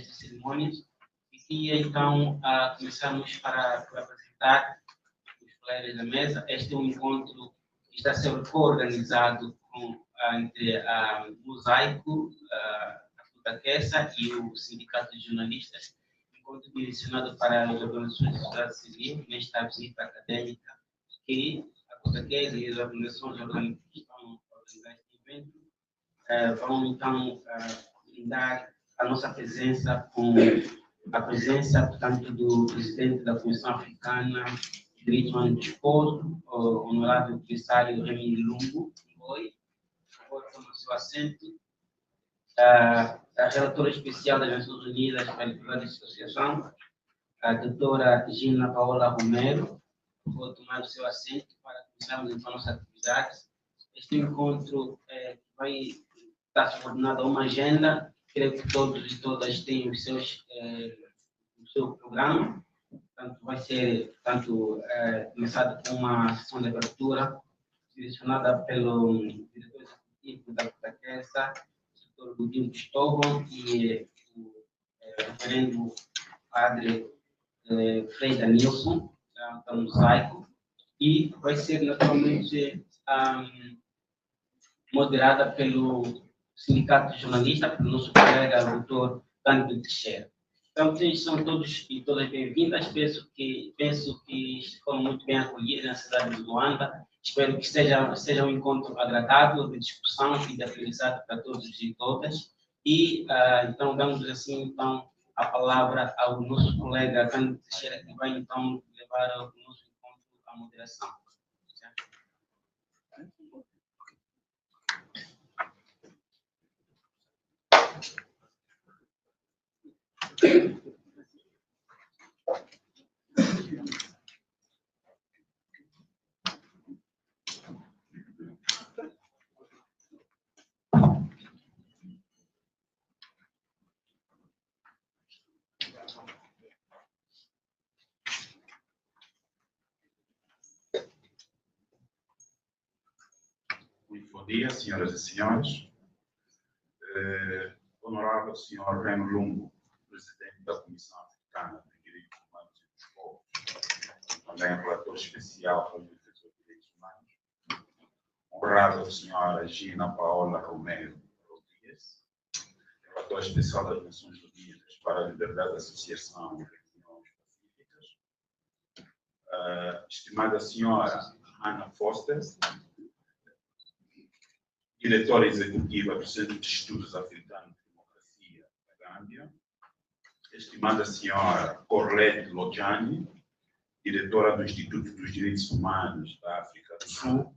destas cerimônias. E queria, então, começarmos por apresentar os colegas da mesa. Este é um encontro que está a ser co-organizado entre a Mosaico, a Futaquessa e o Sindicato de Jornalistas, encontro direcionado para as organizações da sociedade civil, nesta visita acadêmica, que a Futaquessa e as organizações que estão a organizar este evento vão, então, brindar a nossa presença com a presença, portanto, do presidente da Comissão Africana de Direitos Humanos do Desporto, o honorável comissário Remy Lumbu. Por favor, tome o seu assento. A relatora especial das Nações Unidas para a Liberdade de Associação, a doutora Gina Paola Romero. Por favor, tomar o seu assento para começarmos então a nossa atividade. Este encontro vai estar subordinado a uma agenda. Creio que todos e todas têm o seu programa. Portanto, vai ser começado com uma sessão de abertura direcionada pelo diretor executivo da Futaquessa, o Dr. Godinho Cristóvão, e o reverendo padre Frei Danilson, da Mosaico, e vai ser naturalmente moderada pelo Sindicato de Jornalistas, pelo nosso colega, o Dr. Cândido Teixeira. Então, vocês são todos e todas bem-vindas. Penso que foram muito bem acolhidos na cidade de Luanda. Espero que seja um encontro agradável, de discussão e de aprendizado para todos e todas. E, então, damos assim, então, a palavra ao nosso colega Cândido Teixeira, que vai, então, levar o nosso encontro à moderação. Muito bom dia, senhoras e senhores. Honorável senhor Remy Lumbu, presidente da Comissão Africana de Direitos Humanos e dos Povos, também relator especial para os defensores de direitos humanos. Honorável senhora Gina Paola Romero Rodrigues, relator especial das Nações Unidas para a Liberdade de Associação e Reuniões Pacíficas. Estimada senhora Ana Foster, diretora executiva do Centro de Estudos Africanos de Democracia da Gâmbia. Estimada senhora Corlete Lojani, diretora do Instituto dos Direitos Humanos da África do Sul.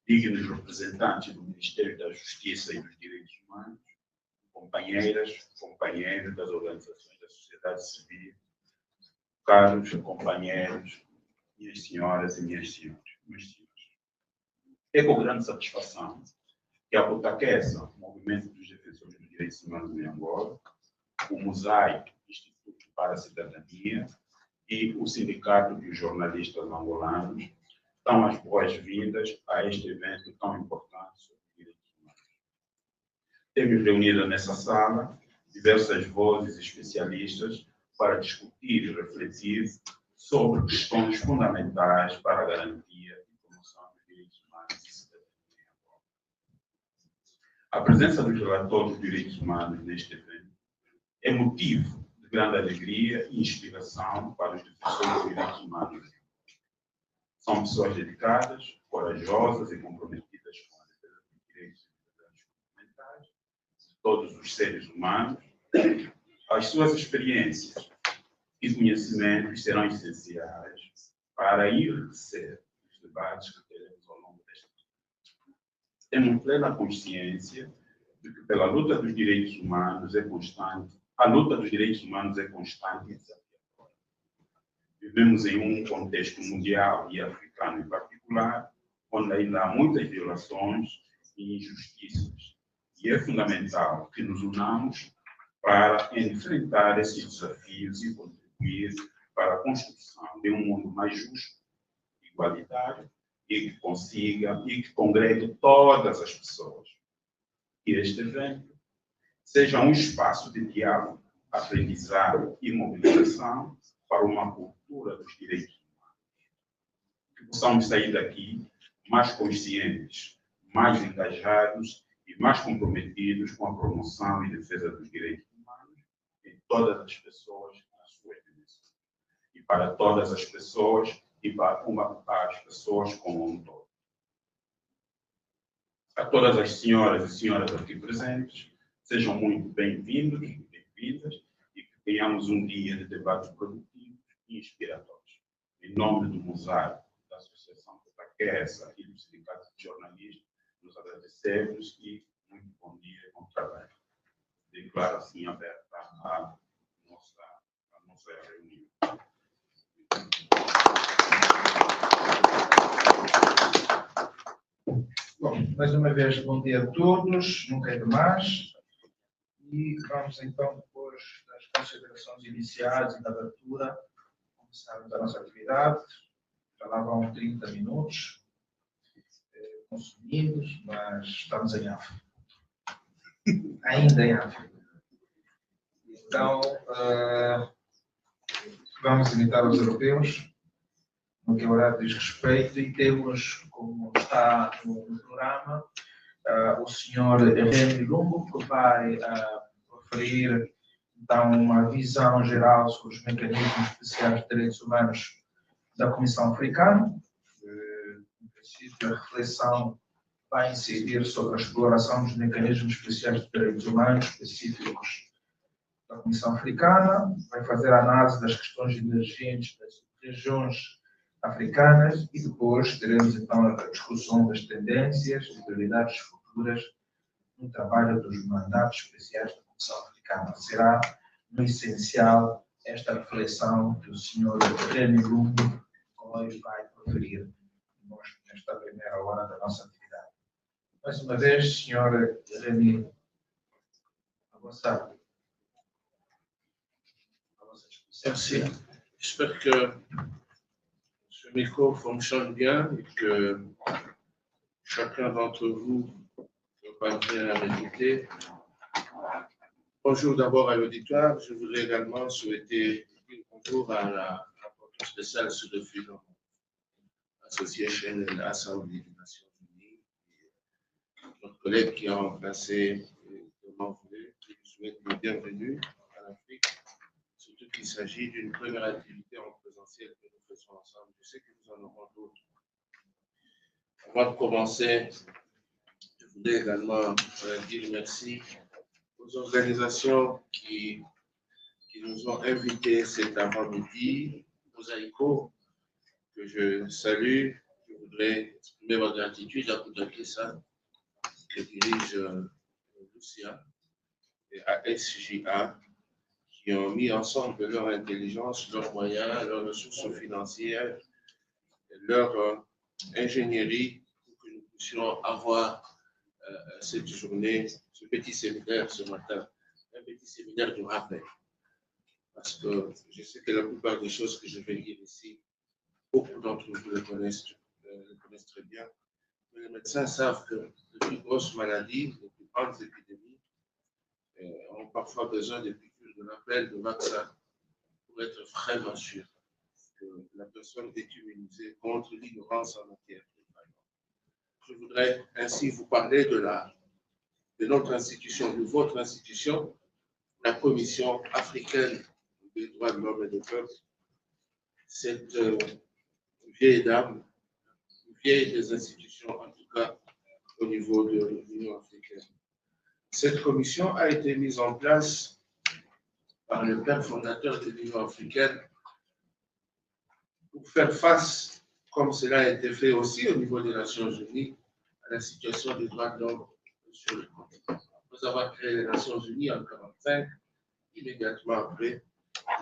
Dignos representantes do Ministério da Justiça e dos Direitos Humanos, companheiras, companheiros das organizações da sociedade civil, caros companheiros, minhas senhoras e minhas senhores. É com grande satisfação que a Futaquessa, Movimento dos Defensores dos Direitos Humanos em Angola, o Mosaico, Instituto para a Cidadania, e o Sindicato dos Jornalistas Angolanos dão as boas-vindas a este evento tão importante sobre direitos humanos. Temos reunido nessa sala diversas vozes especialistas para discutir e refletir sobre questões fundamentais para a garantia e promoção dos direitos humanos e cidadania em Angola. A presença dos relatores de direitos humanos neste evento é motivo de grande alegria e inspiração para os defensores de direitos humanos. São pessoas dedicadas, corajosas e comprometidas com a defesa dos direitos e liberdades fundamentais de todos os seres humanos. As suas experiências e conhecimentos serão essenciais para enriquecer os debates que teremos ao longo deste ano. Temos plena consciência de que pela luta dos direitos humanos é constante, a luta dos direitos humanos é constante e desafiadora. Vivemos em um contexto mundial e africano em particular, onde ainda há muitas violações e injustiças. E é fundamental que nos unamos para enfrentar esses desafios e contribuir para a construção de um mundo mais justo, igualitário e que consiga e que congregue todas as pessoas. E este evento seja um espaço de diálogo, aprendizado e mobilização para uma cultura dos direitos humanos. Que possamos sair daqui mais conscientes, mais engajados e mais comprometidos com a promoção e defesa dos direitos humanos em todas as pessoas nas suas dimensões. E para todas as pessoas e para as pessoas como um todo. A todas as senhoras e senhores aqui presentes, sejam muito bem-vindos e bem-vindas e que tenhamos um dia de debates produtivos e inspiradores. Em nome do Mosaico, da Associação Petaquessa e do Sindicato de Jornalistas, nos agradecemos e muito bom dia e bom trabalho. Declaro assim aberta a nossa reunião. Bom, mais uma vez, bom dia a todos, nunca é demais. E vamos então, depois das considerações iniciais e da abertura, começarmos a nossa atividade. Já lá vão 30 minutos consumidos, mas estamos em África. Ainda em África. Então, vamos imitar os europeus, no que o horário diz respeito, e temos, como está no programa, o senhor Remy Lungo, que vai proferir então uma visão geral sobre os mecanismos especiais de direitos humanos da Comissão Africana. Em princípio, a reflexão vai incidir sobre a exploração dos mecanismos especiais de direitos humanos específicos da Comissão Africana, vai fazer a análise das questões emergentes das regiões africanas e depois teremos então a discussão das tendências e prioridades futuras no trabalho dos mandatos especiais da Comissão Africana. Será, no essencial, esta reflexão que o Sr. Remy Lungo hoje vai proferir nesta primeira hora da nossa atividade. Mais uma vez, Sr. Remy, a vossa Merci. J'espère que ce micro fonctionne bien et que chacun d'entre vous parvient à m'écouter. Bonjour d'abord à l'auditoire. Je voudrais également souhaiter dire bonjour à la rapporteure spéciale sur le Freedom Association et l'Assemblée des Nations Unies. Notre collègue qui a remplacé Thomas Voulet, qui vous souhaite le bienvenue à l'Afrique. Surtout qu'il s'agit d'une première activité en présentiel que nous faisons ensemble. Je sais que nous en aurons d'autres. Avant de commencer, je voudrais également dire merci aux organisations qui nous ont invités cet avant-midi, Mosaico, que je salue. Je voudrais exprimer ma gratitude à Koutakessa, que dirige Lucia, et à SJA, qui ont mis ensemble leur intelligence, leurs moyens, leurs ressources financières, leur ingénierie pour que nous puissions avoir cette journée, ce petit séminaire ce matin, un petit séminaire de rappel. Parce que je sais que la plupart des choses que je vais dire ici, beaucoup d'entre vous le connaissent très bien. Mais les médecins savent que les plus grosses maladies, les plus grandes épidémies, ont parfois besoin de piqûres de rappel, de vaccins, pour être vraiment sûr que la personne est immunisée contre l'ignorance en matière de traitement. Je voudrais ainsi vous parler de notre institution, de votre institution, la Commission africaine des droits de l'homme et des peuples. Cette vieille dame, vieille des institutions, en tout cas au niveau de l'Union africaine. Cette commission a été mise en place par le père fondateur de l'Union africaine pour faire face, comme cela a été fait aussi au niveau des Nations Unies, à la situation des droits de l'homme sur le continent. Après avoir créé les Nations Unies en 1945, immédiatement après,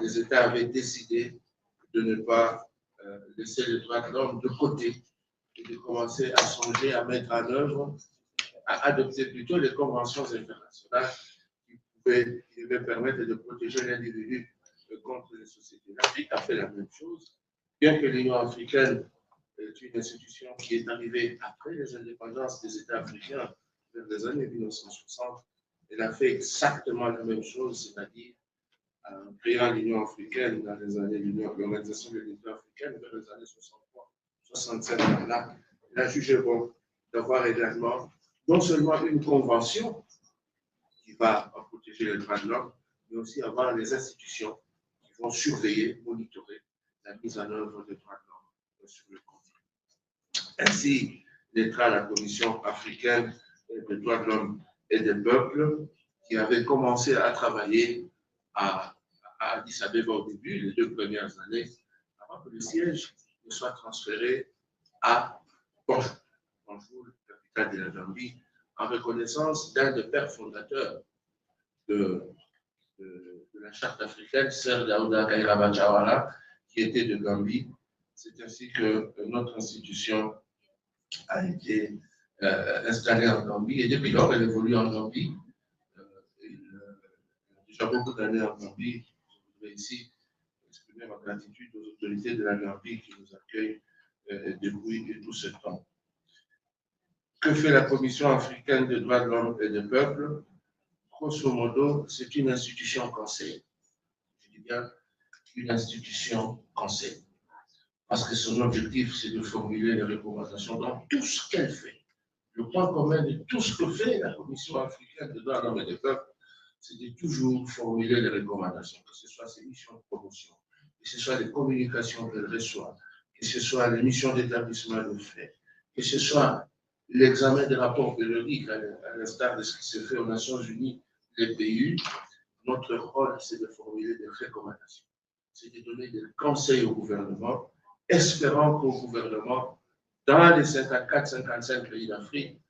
les États avaient décidé de ne pas laisser les droits de l'homme de côté et de commencer à songer à mettre en œuvre, à adopter plutôt les conventions internationales qui devaient permettre de protéger l'individu contre les sociétés. L'Afrique a fait la même chose, bien que l'Union africaine est une institution qui est arrivée après les indépendances des États africains vers les années 1960. elle a fait exactement la même chose, c'est-à-dire en créant l'Union africaine dans les années, l'Organisation de l'Union africaine vers les années 63, 67, là, elle a jugé bon d'avoir également non seulement une convention qui va protéger les droits de l'homme, mais aussi avoir les institutions qui vont surveiller, monitorer la mise en œuvre des droits de l'homme sur le continent. Ainsi, naîtra la Commission africaine des droits de l'homme et des peuples qui avait commencé à travailler à Addis Abeba au début, les 2 premières années, avant que le siège ne soit transféré à Banjul, capitale de la Gambie, en reconnaissance d'un des pères fondateurs de la charte africaine, Sir Daouda Kairaba Jawara, qui était de Gambie. C'est ainsi que notre institution a été installée en Gambie, et depuis lors, elle évolue en Gambie. Il y a déjà beaucoup d'années en Gambie. Je voudrais ici exprimer ma gratitude aux autorités de la Gambie qui nous accueillent depuis tout ce temps. Que fait la Commission africaine des droits de l'homme et des peuples? Grosso modo, c'est une institution conseil. Je dis bien une institution conseil. Parce que son objectif, c'est de formuler les recommandations dans tout ce qu'elle fait. Le point commun de tout ce que fait la Commission africaine des droits de l'homme et des peuples, c'est de toujours formuler les recommandations, que ce soit ses missions de promotion, que ce soit les communications qu'elle reçoit, que ce soit les missions d'établissement de faits, que ce soit l'examen des rapports périodiques, à l'instar de ce qui se fait aux Nations Unies, les PU. Notre rôle, c'est de formuler des recommandations, c'est de donner des conseils au gouvernement, espérant qu'au gouvernement, dans les 54-55 pays d'Afrique,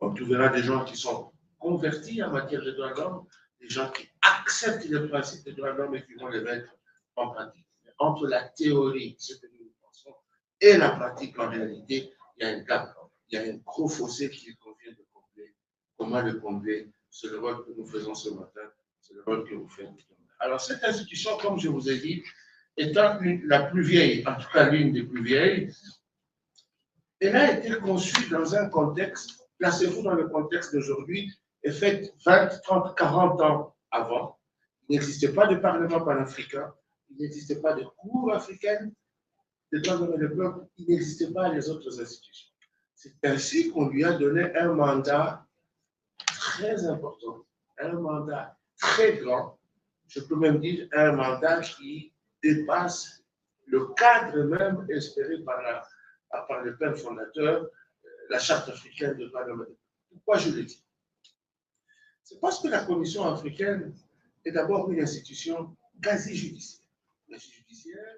on trouvera des gens qui sont convertis en matière de droits de l'homme, des gens qui acceptent les principes des droits de l'homme et qui vont les mettre en pratique. Mais entre la théorie, ce que nous pensons, et la pratique, en réalité, il y a un gap, il y a un gros fossé qu'il convient de combler. Comment le combler? C'est le rôle que nous faisons ce matin, c'est le rôle que vous faites. Alors, cette institution, comme je vous ai dit, étant la plus vieille, en tout cas l'une des plus vieilles, elle a été conçue dans un contexte, placez-vous dans le contexte d'aujourd'hui, et faite 20, 30, 40 ans avant. Il n'existait pas de parlement panafricain, il n'existait pas de cour africaine, des droits de l'homme et des peuples, il n'existait pas les autres institutions. C'est ainsi qu'on lui a donné un mandat très important, un mandat très grand, je peux même dire un mandat qui dépasse le cadre même espéré par le père fondateur, la charte africaine de droits de l'homme. Pourquoi je le dis? C'est parce que la Commission africaine est d'abord une institution quasi judiciaire. Quasi judiciaire,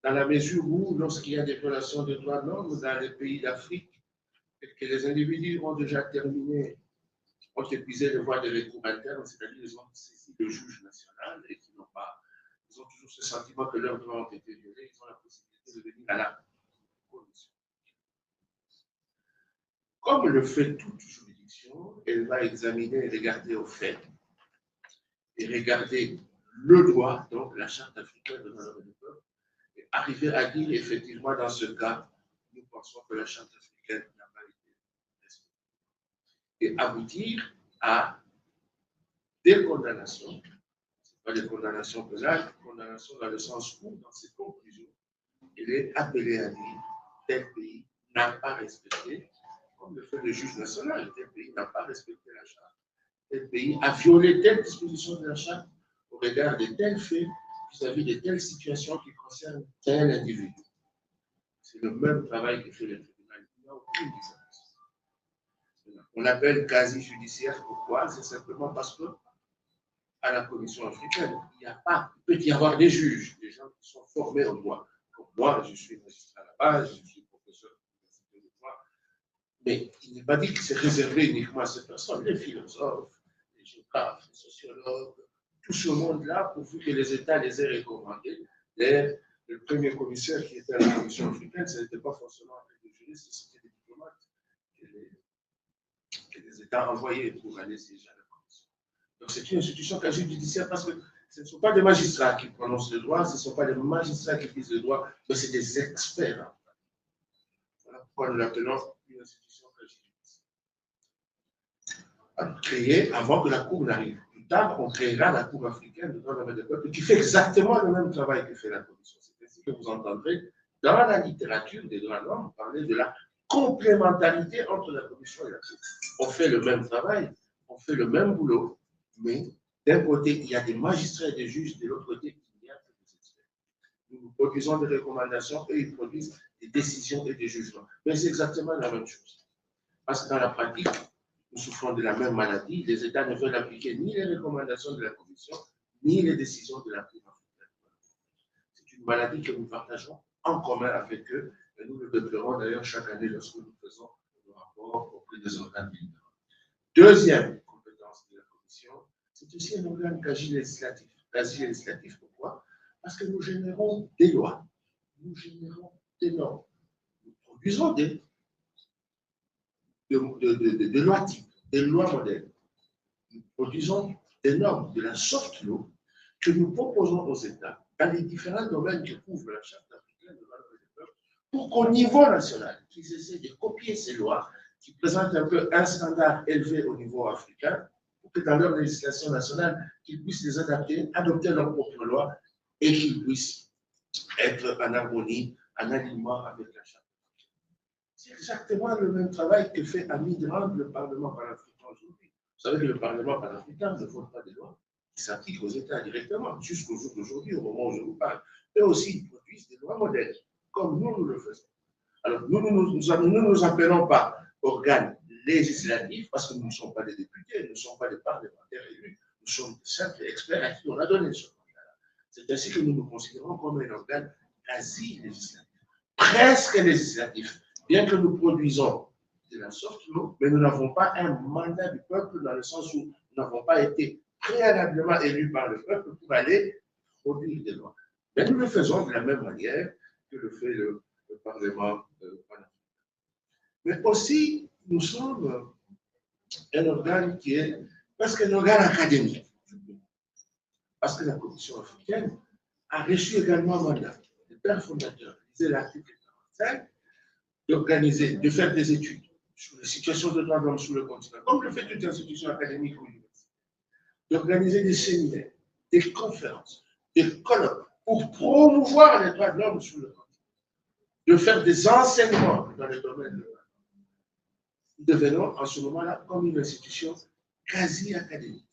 dans la mesure où, lorsqu'il y a des violations de droits de l'homme dans les pays d'Afrique, et que les individus ont déjà terminé, ont épuisé le voie de recours interne, c'est-à-dire qu'ils ont saisi le juge national et qui n'ont pas, ils ont toujours ce sentiment que leurs droits ont été violés, ils ont la possibilité de venir à la commission. Comme le fait toute juridiction, elle va examiner et regarder aux faits et regarder le droit, donc la charte africaine de droits de l'homme et du peuple, et arriver à dire effectivement dans ce cas, nous pensons que la charte africaine n'a pas été respectée. Et aboutir à des condamnations, ce pas des condamnations pénales, condamnations dans le sens où, dans ses conclusions, il est appelé à dire tel pays n'a pas respecté, comme le fait le juge national, tel pays n'a pas respecté la charte, tel pays a violé telle disposition de la charte au regard de tels faits vis-à-vis de telles situations qui concernent tel individu. C'est le même travail que fait le tribunal. Il n'y a aucune différence. On l'appelle quasi-judiciaire. Pourquoi? C'est simplement parce que à la Commission africaine, il peut y avoir des juges, des gens qui sont formés au droit. Comme moi, je suis magistrat à la base, je suis professeur de droit, mais il n'est pas dit que c'est réservé uniquement à ces personnes, les philosophes, les géographes, les sociologues, tout ce monde-là, pourvu que les États les aient recommandés. Le premier commissaire qui était à la Commission africaine, ce n'était pas forcément des juristes, c'était des diplomates que les États envoyaient pour aller siéger à la Commission. Donc c'est une institution quasi judiciaire parce que ce ne sont pas des magistrats qui prononcent le droit, ce ne sont pas des magistrats qui disent le droit, mais c'est des experts. Voilà pourquoi nous l'appelons une institution quasi judiciaire. créée avant que la Cour n'arrive. Plus tard, on créera la Cour africaine de droits de l'homme et des peuples qui fait exactement le même travail que fait la Commission. C'est ainsi que vous entendrez dans la littérature des droits de l'homme parler de la complémentarité entre la Commission et la Cour. On fait le même travail, on fait le même boulot, mais d'un côté, il y a des magistrats et des juges, de l'autre côté, il y a des experts. Nous produisons des recommandations et ils produisent des décisions et des jugements. Mais c'est exactement la même chose. Parce que dans la pratique, nous souffrons de la même maladie. Les États ne veulent appliquer ni les recommandations de la Commission, ni les décisions de la Cour africaine. C'est une maladie que nous partageons en commun avec eux, et nous le déplorons d'ailleurs chaque année lorsque nous faisons nos rapports auprès des organes militaires. Deuxième compétence de la Commission, c'est aussi un organe quasi législatif. Quasi législatif, pourquoi? Parce que nous générons des lois, nous générons des normes, nous produisons des lois types, des lois modèles. Nous produisons des normes, de la soft law, que nous proposons aux États dans les différents domaines que couvre la Charte africaine de valeurs des peuples, pour qu'au niveau national, qu'ils essaient de copier ces lois, qui présentent un peu un standard élevé au niveau africain, pour que dans leur législation nationale, qu'ils puissent les adapter, adopter leurs propres lois et qu'ils puissent être en harmonie, en alignement avec la Charte. C'est exactement le même travail que fait à Midrand le Parlement panafricain aujourd'hui. Vous savez que le Parlement panafricain ne vote pas des lois qui s'appliquent aux États directement, jusqu'au jour d'aujourd'hui, au moment où je vous parle. Eux aussi, ils produisent des lois modèles, comme nous le faisons. Alors, nous ne nous appelons pas organes législatifs, parce que nous ne sommes pas des députés, nous ne sommes pas des parlementaires élus, nous sommes des simples experts à qui on a donné ce mandat-là. C'est ainsi que nous nous considérons comme un organe quasi législatif, presque législatif, bien que nous produisons de la soft law, mais nous n'avons pas un mandat du peuple dans le sens où nous n'avons pas été préalablement élus par le peuple pour aller produire des lois. Mais nous le faisons de la même manière que le fait le Parlement panafricain. Mais aussi, nous sommes un organe qui est presque un organe académique. Parce que la Commission africaine a reçu également un mandat des pères fondateurs, disait l'article 45, d'organiser, de faire des études sur la situation de droits de l'homme sur le continent, comme le fait toute institution académique ou universitaire, d'organiser des séminaires, des conférences, des colloques pour promouvoir les droits de l'homme sur le continent, de faire des enseignements dans les domaines de droits de l'homme. Nous devenons en ce moment-là comme une institution quasi académique,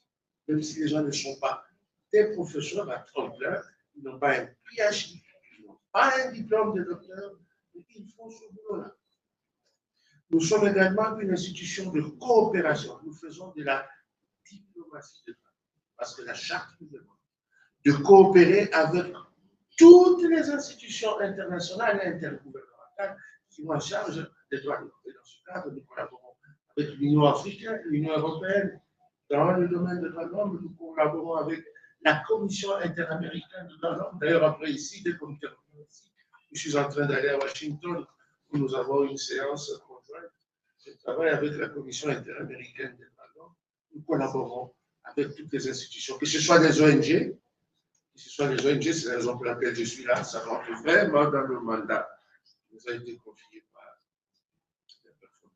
même si les gens ne sont pas des professeurs à temps plein, ils n'ont pas un PhD, ils n'ont pas un diplôme de docteur, mais ils font ce boulot-là. Nous sommes également une institution de coopération. Nous faisons de la diplomatie de droit, parce que la charte nous demande de coopérer avec toutes les institutions internationales et intergouvernementales qui ont en charge des droits de l'homme. Et dans ce cadre, nous collaborons avec l'Union africaine, l'Union européenne. Dans le domaine des droits de l'homme, nous collaborons avec la Commission interaméricaine des droits de l'homme. D'ailleurs, après ici, dès que nous terminons ici, je suis en train d'aller à Washington, où nous avons une séance conjointe. Je travaille avec la Commission interaméricaine des droits de l'homme. Nous collaborons avec toutes les institutions, que ce soit des ONG, c'est la raison pour laquelle je suis là. Ça rentre vraiment dans le mandat qui nous a été confié par les personnes.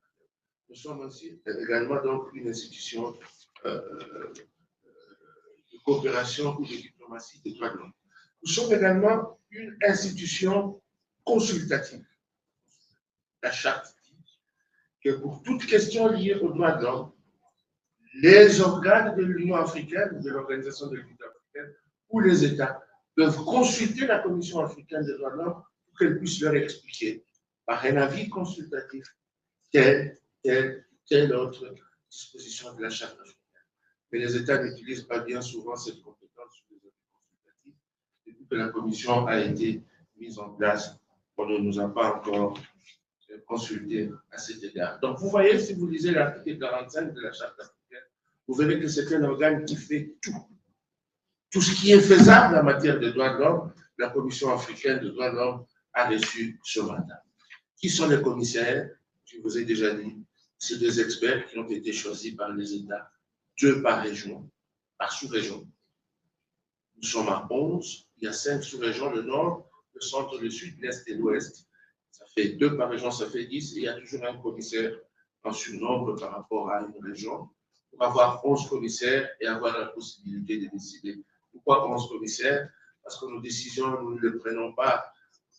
Nous sommes aussi également donc une institution de coopération ou de diplomatie des droits de l'homme. Nous sommes également une institution consultative. La charte dit que pour toute question liée aux droits de l'homme, les organes de l'Union africaine, de l'Organisation de l'Unité africaine, ou les États peuvent consulter la Commission africaine des droits de l'homme pour qu'elle puisse leur expliquer, par un avis consultatif, telle autre disposition de la Charte africaine. Mais les États n'utilisent pas bien souvent cette compétence sur les avis consultatifs. Depuis que la Commission a été mise en place, on ne nous a pas encore consulté à cet égard. Donc, vous voyez, si vous lisez l'article 45 de la Charte africaine, vous verrez que c'est un organe qui fait tout. Tout ce qui est faisable en matière de droits de l'homme, la Commission africaine des droits de l'homme a reçu ce mandat. Qui sont les commissaires? Je vous ai déjà dit, c'est des experts qui ont été choisis par les États, 2 par région, par sous-région. Nous sommes à 11, il y a 5 sous-régions, le nord, le centre, le sud, l'est et l'ouest. Ça fait 2 par région, ça fait 10, et il y a toujours un commissaire en surnombre par rapport à une région. pour avoir 11 commissaires et avoir la possibilité de décider. Pourquoi 11 commissaires? Parce que nos décisions, nous ne les prenons pas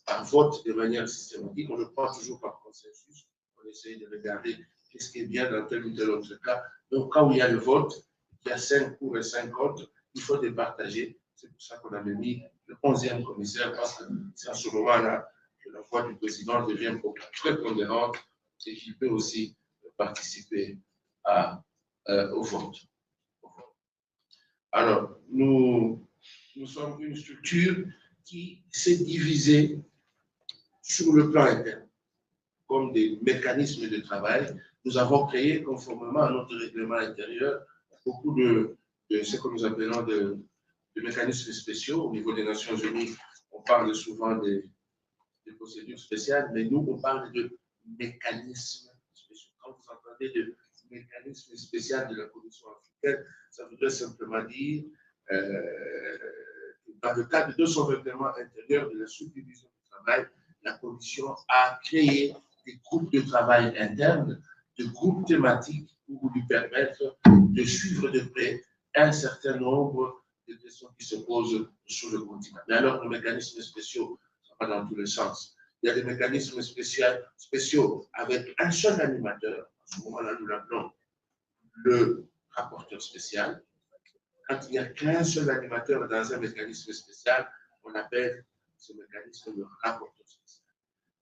par vote de manière systématique, on le prend toujours par consensus. On essaye de regarder qu'est-ce qui est bien dans tel ou tel autre cas. Donc, quand il y a le vote, il y a 5 pour et 5 contre, il faut départager. C'est pour ça qu'on avait mis le 11e commissaire, parce que c'est à ce moment-là que la voix du président devient très pondérante et qu'il peut aussi participer au vote. Alors, nous sommes une structure qui s'est divisée sur le plan interne, comme des mécanismes de travail. Nous avons créé, conformément à notre règlement intérieur, beaucoup de ce que nous appelons de mécanismes spéciaux. Au niveau des Nations Unies, on parle souvent des procédures spéciales, mais nous, on parle de mécanismes spéciaux. Quand vous entendez de mécanisme spécial de la Commission africaine, ça voudrait simplement dire, dans le cadre de son règlement intérieur de la subdivision du travail, la Commission a créé des groupes de travail internes, des groupes thématiques pour lui permettre de suivre de près un certain nombre de questions qui se posent sur le continent. Mais alors, nos mécanismes spéciaux, ça va dans tous les sens. Il y a des mécanismes spéciaux avec un seul animateur. À ce moment-là, nous l'appelons le rapporteur spécial. Quand il n'y a qu'un seul animateur dans un mécanisme spécial, on appelle ce mécanisme le rapporteur spécial.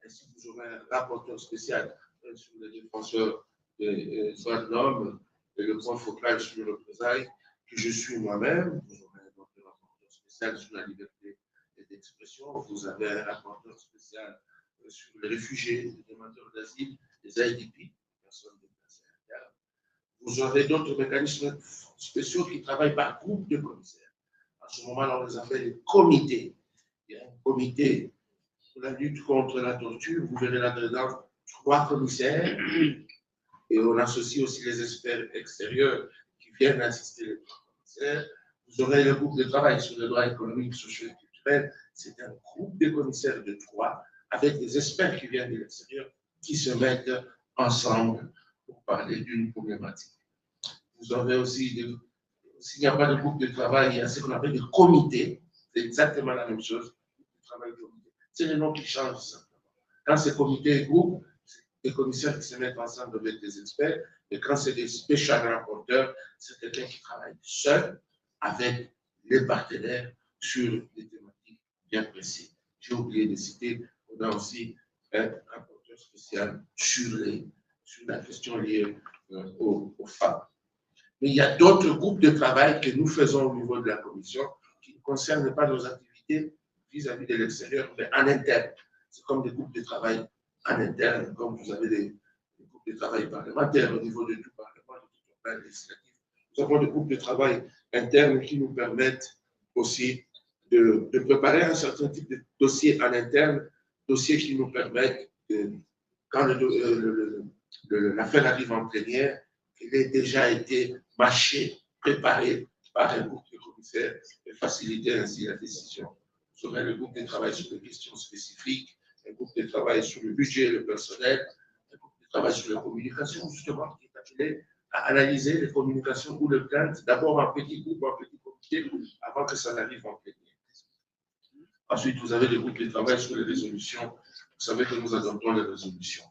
Ainsi, vous aurez un rapporteur spécial sur les défenseurs des droits de l'homme et le point focal sur le représailles, que je suis moi-même. Vous aurez donc un rapporteur spécial sur la liberté d'expression. Vous avez un rapporteur spécial sur les réfugiés, les demandeurs d'asile, les IDP, les personnes déplacées internes. Vous aurez d'autres mécanismes spéciaux qui travaillent par groupe de commissaires. À ce moment-là, on les appelle les comités. Il y a un comité pour la lutte contre la torture. Vous verrez là-dedans 3 commissaires. Et on associe aussi les experts extérieurs qui viennent assister les 3 commissaires. Vous aurez le groupe de travail sur le droit économique, social et culturel. C'est un groupe de commissaires de 3 avec des experts qui viennent de l'extérieur qui se mettent ensemble pour parler d'une problématique. Vous aurez aussi, s'il n'y a pas de groupe de travail, il y a ce qu'on appelle des comités. C'est exactement la même chose. C'est les noms qui changent simplement. Quand c'est comité et groupe, c'est des commissaires qui se mettent ensemble avec des experts. Et quand c'est des special rapporteurs, c'est quelqu'un qui travaille seul avec les partenaires sur des thématiques bien précises. J'ai oublié de citer, on a aussi un rapporteur spécial sur la question liée aux femmes. Mais il y a d'autres groupes de travail que nous faisons au niveau de la commission qui ne concernent pas nos activités vis-à-vis de l'extérieur, mais en interne. C'est comme des groupes de travail en interne, comme vous avez des groupes de travail parlementaires au niveau de tout parlement, de tout organe législatif. Nous avons des groupes de travail internes qui nous permettent aussi de préparer un certain type de dossiers en interne, dossiers qui nous permettent, quand l'affaire arrive en plénière, qu'il ait déjà été mâché, préparé par un groupe de commissaires et faciliter ainsi la décision. Vous aurez le groupe de travail sur les questions spécifiques, un groupe de travail sur le budget et le personnel, un groupe de travail sur la communication, justement, qui est appelé à analyser les communications ou le plainte, d'abord en petit groupe, en petit comité, avant que ça n'arrive en plénière. Ensuite, vous avez des groupes de travail sur les résolutions. Vous savez que nous adoptons les résolutions.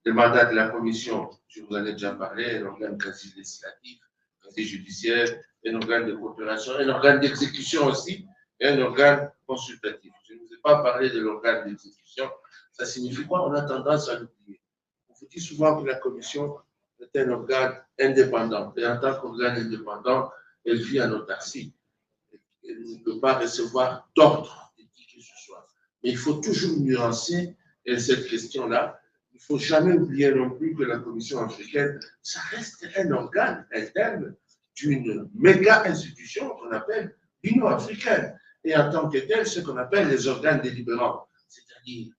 Le mandat de la commission, je vous en ai déjà parlé, un organe quasi législatif, quasi judiciaire, un organe de coopération, un organe d'exécution aussi, et un organe consultatif. Je ne vous ai pas parlé de l'organe d'exécution. Ça signifie quoi? On a tendance à l'oublier. On vous dit souvent que la commission est un organe indépendant. Et en tant qu'organe indépendant, elle vit en autarcie. Elle ne peut pas recevoir d'ordre de qui que ce soit. Mais il faut toujours nuancer cette question-là. Il ne faut jamais oublier non plus que la Commission africaine, ça reste un organe interne d'une méga institution qu'on appelle l'Union africaine. Et en tant que tel, ce qu'on appelle les organes délibérants, c'est-à-dire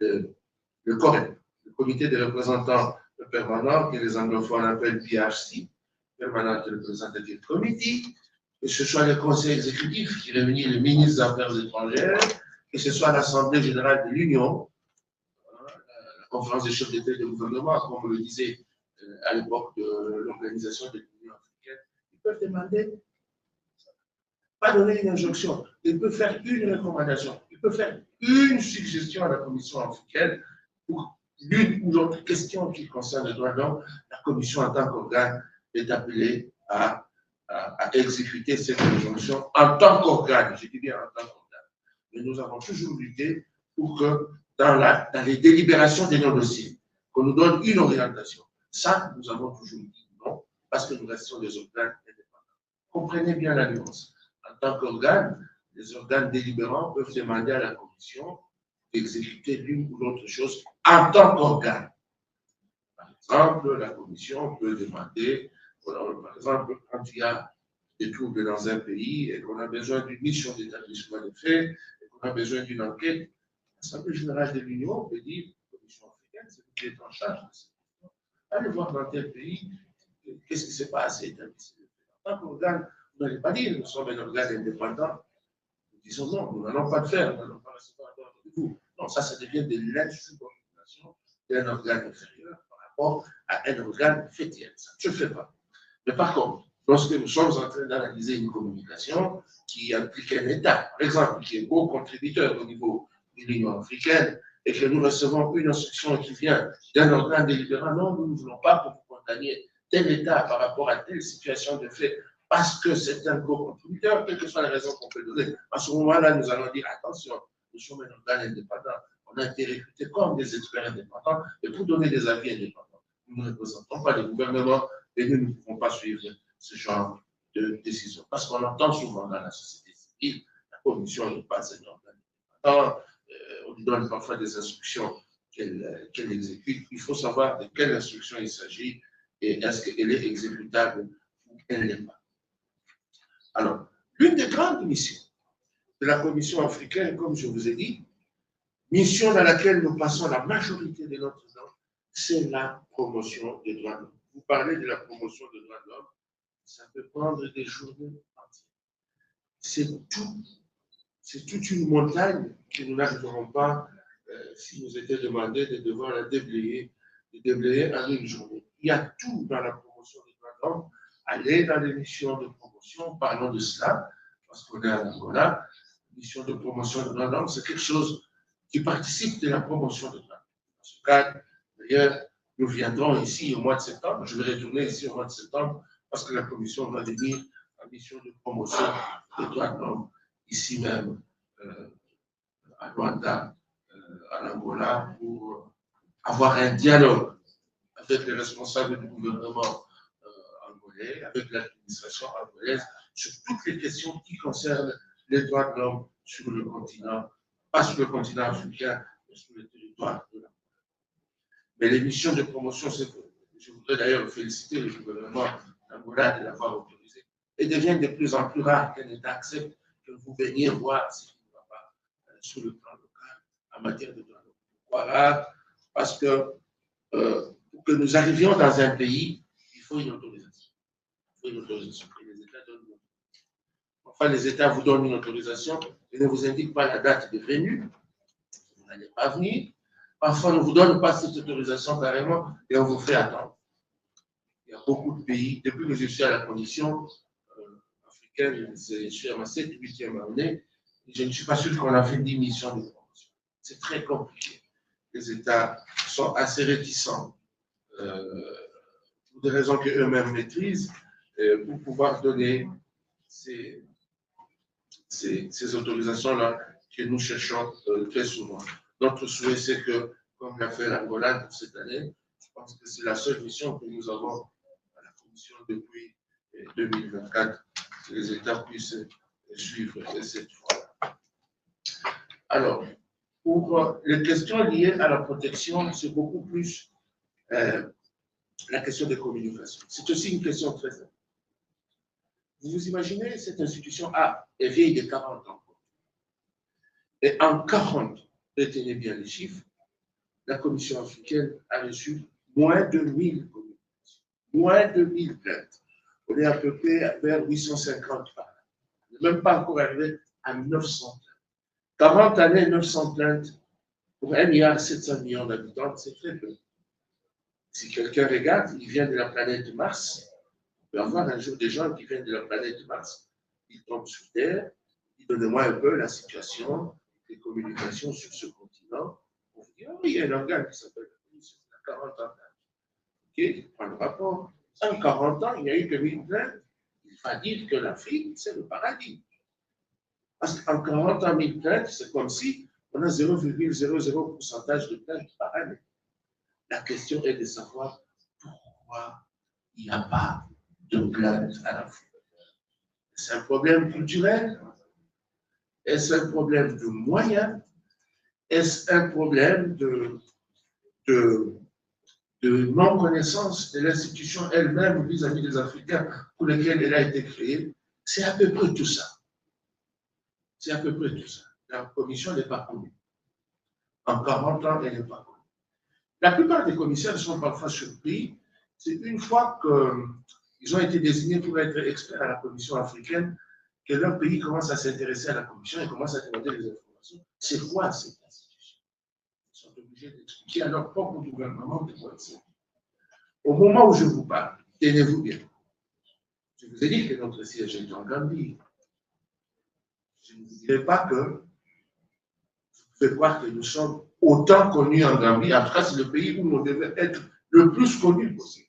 le COREP, le Comité des représentants permanents, que les anglophones appellent PRC, Permanent Representative Committee, que ce soit le Conseil exécutif qui réunit les ministres des Affaires étrangères, que ce soit l'Assemblée générale de l'Union, la conférence des chefs d'État et de gouvernement, comme on le disait à l'époque de l'organisation de l'Union peuvent demander, pas donner une injonction, ils peuvent faire une recommandation, ils peuvent faire une suggestion à la Commission africaine pour l'une ou l'autre question qui concerne les droits de l'homme. La Commission, en tant qu'organe, est appelée à exécuter cette injonction en tant qu'organe, je dis bien en tant qu'organe. Mais nous avons toujours lutté pour que dans les délibérations de nos dossiers, qu'on nous donne une orientation. Ça, nous avons toujours dit non, parce que nous restons des organes indépendants. Comprenez bien la nuance. En tant qu'organe, les organes délibérants peuvent demander à la Commission d'exécuter l'une ou l'autre chose en tant qu'organe. Par exemple, la Commission peut demander, par exemple, quand il y a des troubles dans un pays et qu'on a besoin d'une mission d'établissement des faits et qu'on a besoin d'une enquête, l'Assemblée générale de l'Union peut dire, la Commission africaine, c'est vous qui êtes en charge de cette question. Allez voir dans tel pays, qu'est-ce qui s'est passé. En tant qu'organe, vous n'allez pas dire, nous sommes un organe indépendant. Nous disons non, nous n'allons pas le faire, nous n'allons pas recevoir d'ordre de vous. Non, ça devient de l'insubordination d'un organe inférieur par rapport à un organe fêtiel. Ça ne se fait pas. Mais par contre, lorsque nous sommes en train d'analyser une communication qui implique un État, par exemple, qui est gros contributeur au niveau de l'Union africaine, et que nous recevons une instruction qui vient d'un organe délibérant, non, nous ne voulons pas que vous condamniez tel État par rapport à telle situation de fait, parce que c'est un gros contributeur, quelle que soit la raison qu'on peut donner. À ce moment-là, nous allons dire, attention, nous sommes un organe indépendant, on a été recrutés comme des experts indépendants, et pour donner des avis indépendants. Nous ne représentons pas les gouvernements, et nous ne pouvons pas suivre ce genre de décision. Parce qu'on entend souvent dans la société civile, la commission n'est pas un organe indépendant, on lui donne parfois des instructions qu'elle exécute. Il faut savoir de quelle instruction il s'agit et est-ce qu'elle est exécutable ou elle n'est pas. Alors, l'une des grandes missions de la Commission africaine, comme je vous ai dit, mission dans laquelle nous passons la majorité de notre temps, c'est la promotion des droits de l'homme. Vous parlez de la promotion des droits de l'homme, ça peut prendre des journées entières. C'est toute une montagne que nous n'arriverons pas, si nous était demandé de devoir la déblayer en une journée. Il y a tout dans la promotion des droits de l'homme. Allez dans les missions de promotion, parlons de cela, parce qu'on est en Angola. Mission de promotion des droits de l'homme, c'est quelque chose qui participe de la promotion des droits de l'homme. Dans ce cadre, d'ailleurs, nous viendrons ici au mois de septembre. Je vais retourner ici au mois de septembre parce que la commission va venir en mission de promotion des droits de l'homme ici même à Luanda, en Angola, pour avoir un dialogue avec les responsables du gouvernement angolais, avec l'administration angolaise, sur toutes les questions qui concernent les droits de l'homme sur le continent, pas sur le continent africain, mais sur le territoire de l'Angola. Mais les missions de promotion, je voudrais d'ailleurs féliciter le gouvernement d'Angola de l'avoir autorisé, et deviennent de plus en plus rares qu'un État accepte que vous veniez voir ce qui ne va pas sur le plan local en matière de droits de l'homme. Pourquoi rare? Parce que pour que nous arrivions dans un pays, il faut une autorisation. Il faut une autorisation. Et les États donnent une autorisation. Enfin, les États vous donnent une autorisation et ne vous indiquent pas la date de venue. Vous n'allez pas venir. Parfois, on ne vous donne pas cette autorisation carrément et on vous fait attendre. Il y a beaucoup de pays, depuis que je suis à la commission africaine, je suis à ma 7e, 8e année, je ne suis pas sûr qu'on a fait 10 missions de promotion. C'est très compliqué. Les États sont assez réticents, pour des raisons qu'eux-mêmes maîtrisent, pour pouvoir donner ces autorisations-là que nous cherchons très souvent. Notre souhait, c'est que, comme l'a fait l'Angola pour cette année, je pense que c'est la seule mission que nous avons à la Commission depuis 2024, que les États puissent suivre cette fois-là. Alors, pour les questions liées à la protection, c'est beaucoup plus la question des communications. C'est aussi une question très simple. Vous vous imaginez, cette institution est vieille de 40 ans. Et en 40, retenez bien les chiffres, la Commission africaine a reçu moins de 1000 communications, moins de 1000 plaintes. On est à peu près vers 850 par an. On n'est même pas encore arrivé à 900 plaintes. 40 années, 900 plaintes pour 1,7 milliard d'habitants, c'est très peu. Si quelqu'un regarde, il vient de la planète Mars, peut y avoir un jour des gens qui viennent de la planète Mars, ils tombent sur Terre, ils donnent-moi un peu la situation des communications sur ce continent. On vous dit, oh, il y a un organe qui s'appelle la commission, il a 40 ans. Ok, il prend le rapport. En 40 ans, il n'y a eu que 1000 plaintes. Il va dire que l'Afrique, c'est le paradis. Parce qu'en 40 ans, 1000 plaintes, c'est comme si on a 0,00% de plaintes par année. La question est de savoir pourquoi il n'y a pas de plaintes à l'Afrique. Est-ce un problème culturel? Est-ce un problème de moyens? Est-ce un problème de non-connaissance de l'institution elle-même vis-à-vis des Africains pour lesquels elle a été créée? C'est à peu près tout ça. C'est à peu près tout ça. La commission n'est pas connue. En 40 ans, elle n'est pas connue. La plupart des commissaires sont parfois surpris. C'est une fois qu'ils ont été désignés pour être experts à la commission africaine que leur pays commence à s'intéresser à la commission et commence à demander des informations. C'est quoi cette institution? Ils sont obligés d'expliquer à leur propre gouvernement de quoi c'est. Au moment où je vous parle, tenez-vous bien. Je vous ai dit que notre siège est en Gambie. Je ne vous dirai pas que vous pouvez croire que nous sommes autant connus en Gambie. En tout cas, c'est le pays où nous devons être le plus connus possible.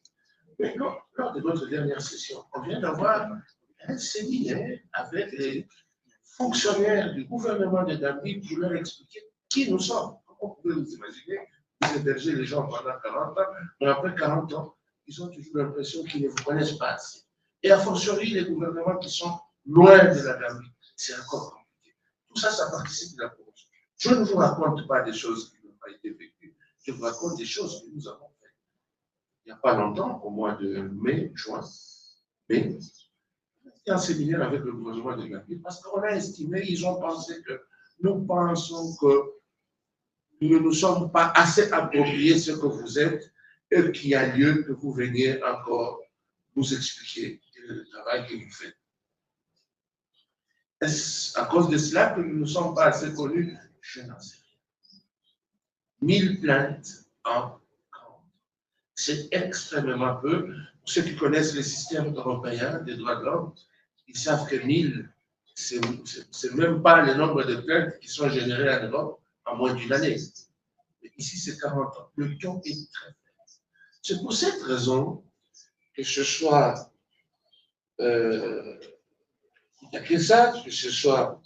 Mais lors de notre dernière session, on vient d'avoir un séminaire avec les fonctionnaires du gouvernement de Gambie pour leur expliquer qui nous sommes. Comment vous pouvez vous imaginer, vous hébergez les gens pendant 40 ans, mais après 40 ans, ils ont toujours l'impression qu'ils ne vous connaissent pas assez. Et a fortiori, les gouvernements qui sont loin de la Gambie, c'est encore compliqué. Tout ça, ça participe de la promotion. Je ne vous raconte pas des choses qui n'ont pas été vécues, je vous raconte des choses que nous avons faites. Il n'y a pas longtemps, au mois de mai, juin, mai, il y a un séminaire avec le gouvernement de Gambie parce qu'on a estimé, ils ont pensé que nous pensons que nous ne nous sommes pas assez appropriés ce que vous êtes et qu'il y a lieu que vous veniez encore nous expliquer le travail que vous faites. Est-ce à cause de cela que nous ne sommes pas assez connus? Je n'en sais rien. 1000 plaintes en 40. C'est extrêmement peu. Pour ceux qui connaissent le système européen des droits de l'homme, ils savent que 1000, c'est même pas le nombre de plaintes qui sont générées en Europe en moins d'une année. Mais ici, c'est 40 ans. Le taux est très faible. C'est pour cette raison que ce soit Koutakesa, que ce soit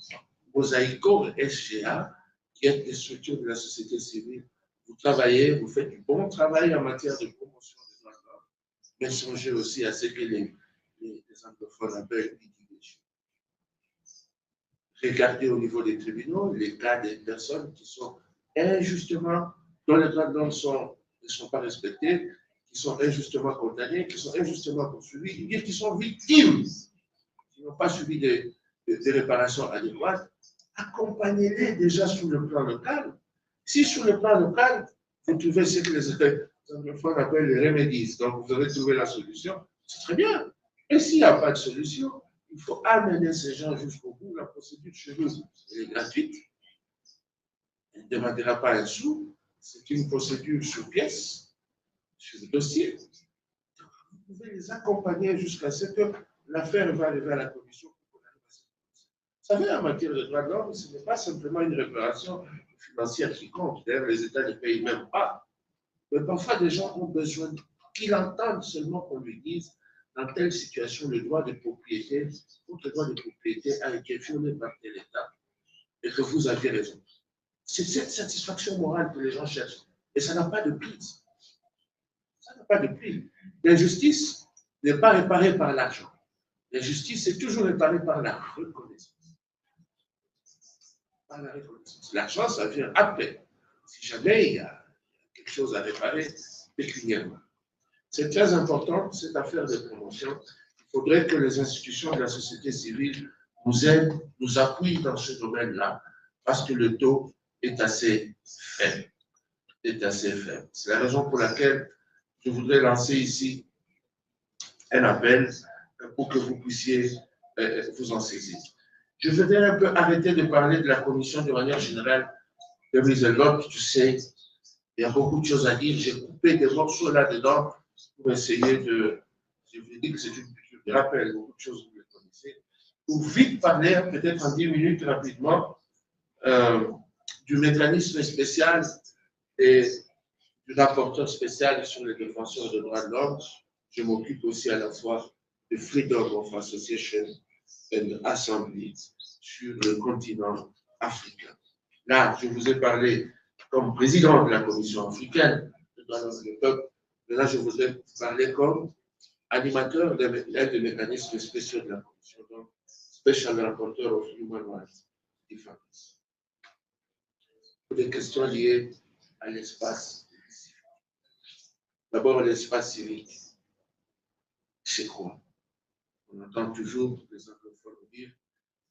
Mosaïco, SGA, qui êtes des structures de la société civile, vous travaillez, vous faites du bon travail en matière de promotion des droits de l'homme, mais songez aussi à ce que les anglophones appellent litigation. Regardez au niveau des tribunaux les cas des personnes qui sont injustement, dont les droits de l'homme ne sont pas respectés, qui sont injustement condamnés, qui sont injustement poursuivis, qui sont victimes, qui n'ont pas subi des réparations adéquates. Accompagnez-les déjà sur le plan local. Si sur le plan local, vous trouvez ce que les anglophones appellent les remedies, donc vous aurez trouvé la solution, c'est très bien. Et s'il n'y a pas de solution, il faut amener ces gens jusqu'au bout. La procédure chez nous est gratuite. Elle ne demandera pas un sou. C'est une procédure sur pièce, sur le dossier. Vous pouvez les accompagner jusqu'à ce que l'affaire va arriver à la commission. Vous savez, en matière de droits de l'homme, ce n'est pas simplement une réparation financière qui compte. D'ailleurs, les États ne payent même pas. Mais parfois, des gens ont besoin qu'ils entendent seulement qu'on lui dise dans telle situation, le droit de propriété, votre droit de propriété a été violé par tel État et que vous avez raison. C'est cette satisfaction morale que les gens cherchent. Et ça n'a pas de prix. Ça n'a pas de prix. L'injustice n'est pas réparée par l'argent. L'injustice est toujours réparée par la reconnaissance. Par la reconnaissance. L'argent, ça vient après. Si jamais il y a quelque chose à réparer pécuniairement. C'est très important, cette affaire de promotion. Il faudrait que les institutions de la société civile nous aident, nous appuient dans ce domaine-là, parce que le taux est assez faible. C'est la raison pour laquelle je voudrais lancer ici un appel pour que vous puissiez vous en saisir. Je voudrais un peu arrêter de parler de la commission de manière générale de Rieselot. Tu sais, il y a beaucoup de choses à dire. J'ai coupé des morceaux là-dedans pour essayer de... Je vous dis que c'est une culture je rappelle beaucoup de choses, vous les connaissez. Pour vite parler, peut-être en 10 minutes rapidement, du mécanisme spécial et du rapporteur spécial sur les défenseurs des droits de l'homme. Je m'occupe aussi à la fois de Freedom of Association and Assembly sur le continent africain. Là, je vous ai parlé comme président de la Commission africaine des droits de l'homme et du peuple, mais là, je vous ai parlé comme animateur de l'aide des mécanismes spéciaux de la Commission, donc Special Rapporteur of Human Rights Defense. Pour des questions liées à l'espace. D'abord, l'espace civique. C'est quoi? On entend toujours les anglophones dire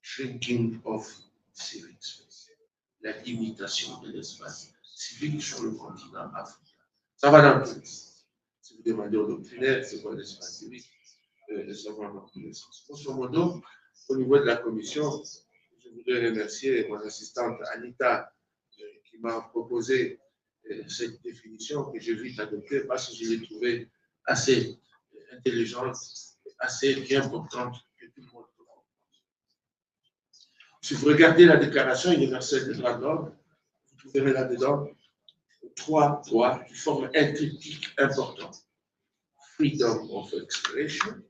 shrinking of civic space, la limitation de l'espace civique sur le continent africain. Ça va dans tous les sens. Si vous demandez aux doctrinaires, c'est quoi l'espace civique, ça va dans tous les sens. Grosso modo, au niveau de la commission, je voudrais remercier mon assistante Anita qui m'a proposé cette définition que j'ai vite adoptée parce que je l'ai trouvée assez intelligente, assez bien portante que tout le monde peut comprendre. Si vous regardez la Déclaration universelle des droits de l'homme, vous trouverez là-dedans 3 droits qui forment un triptyque important. Freedom of expression,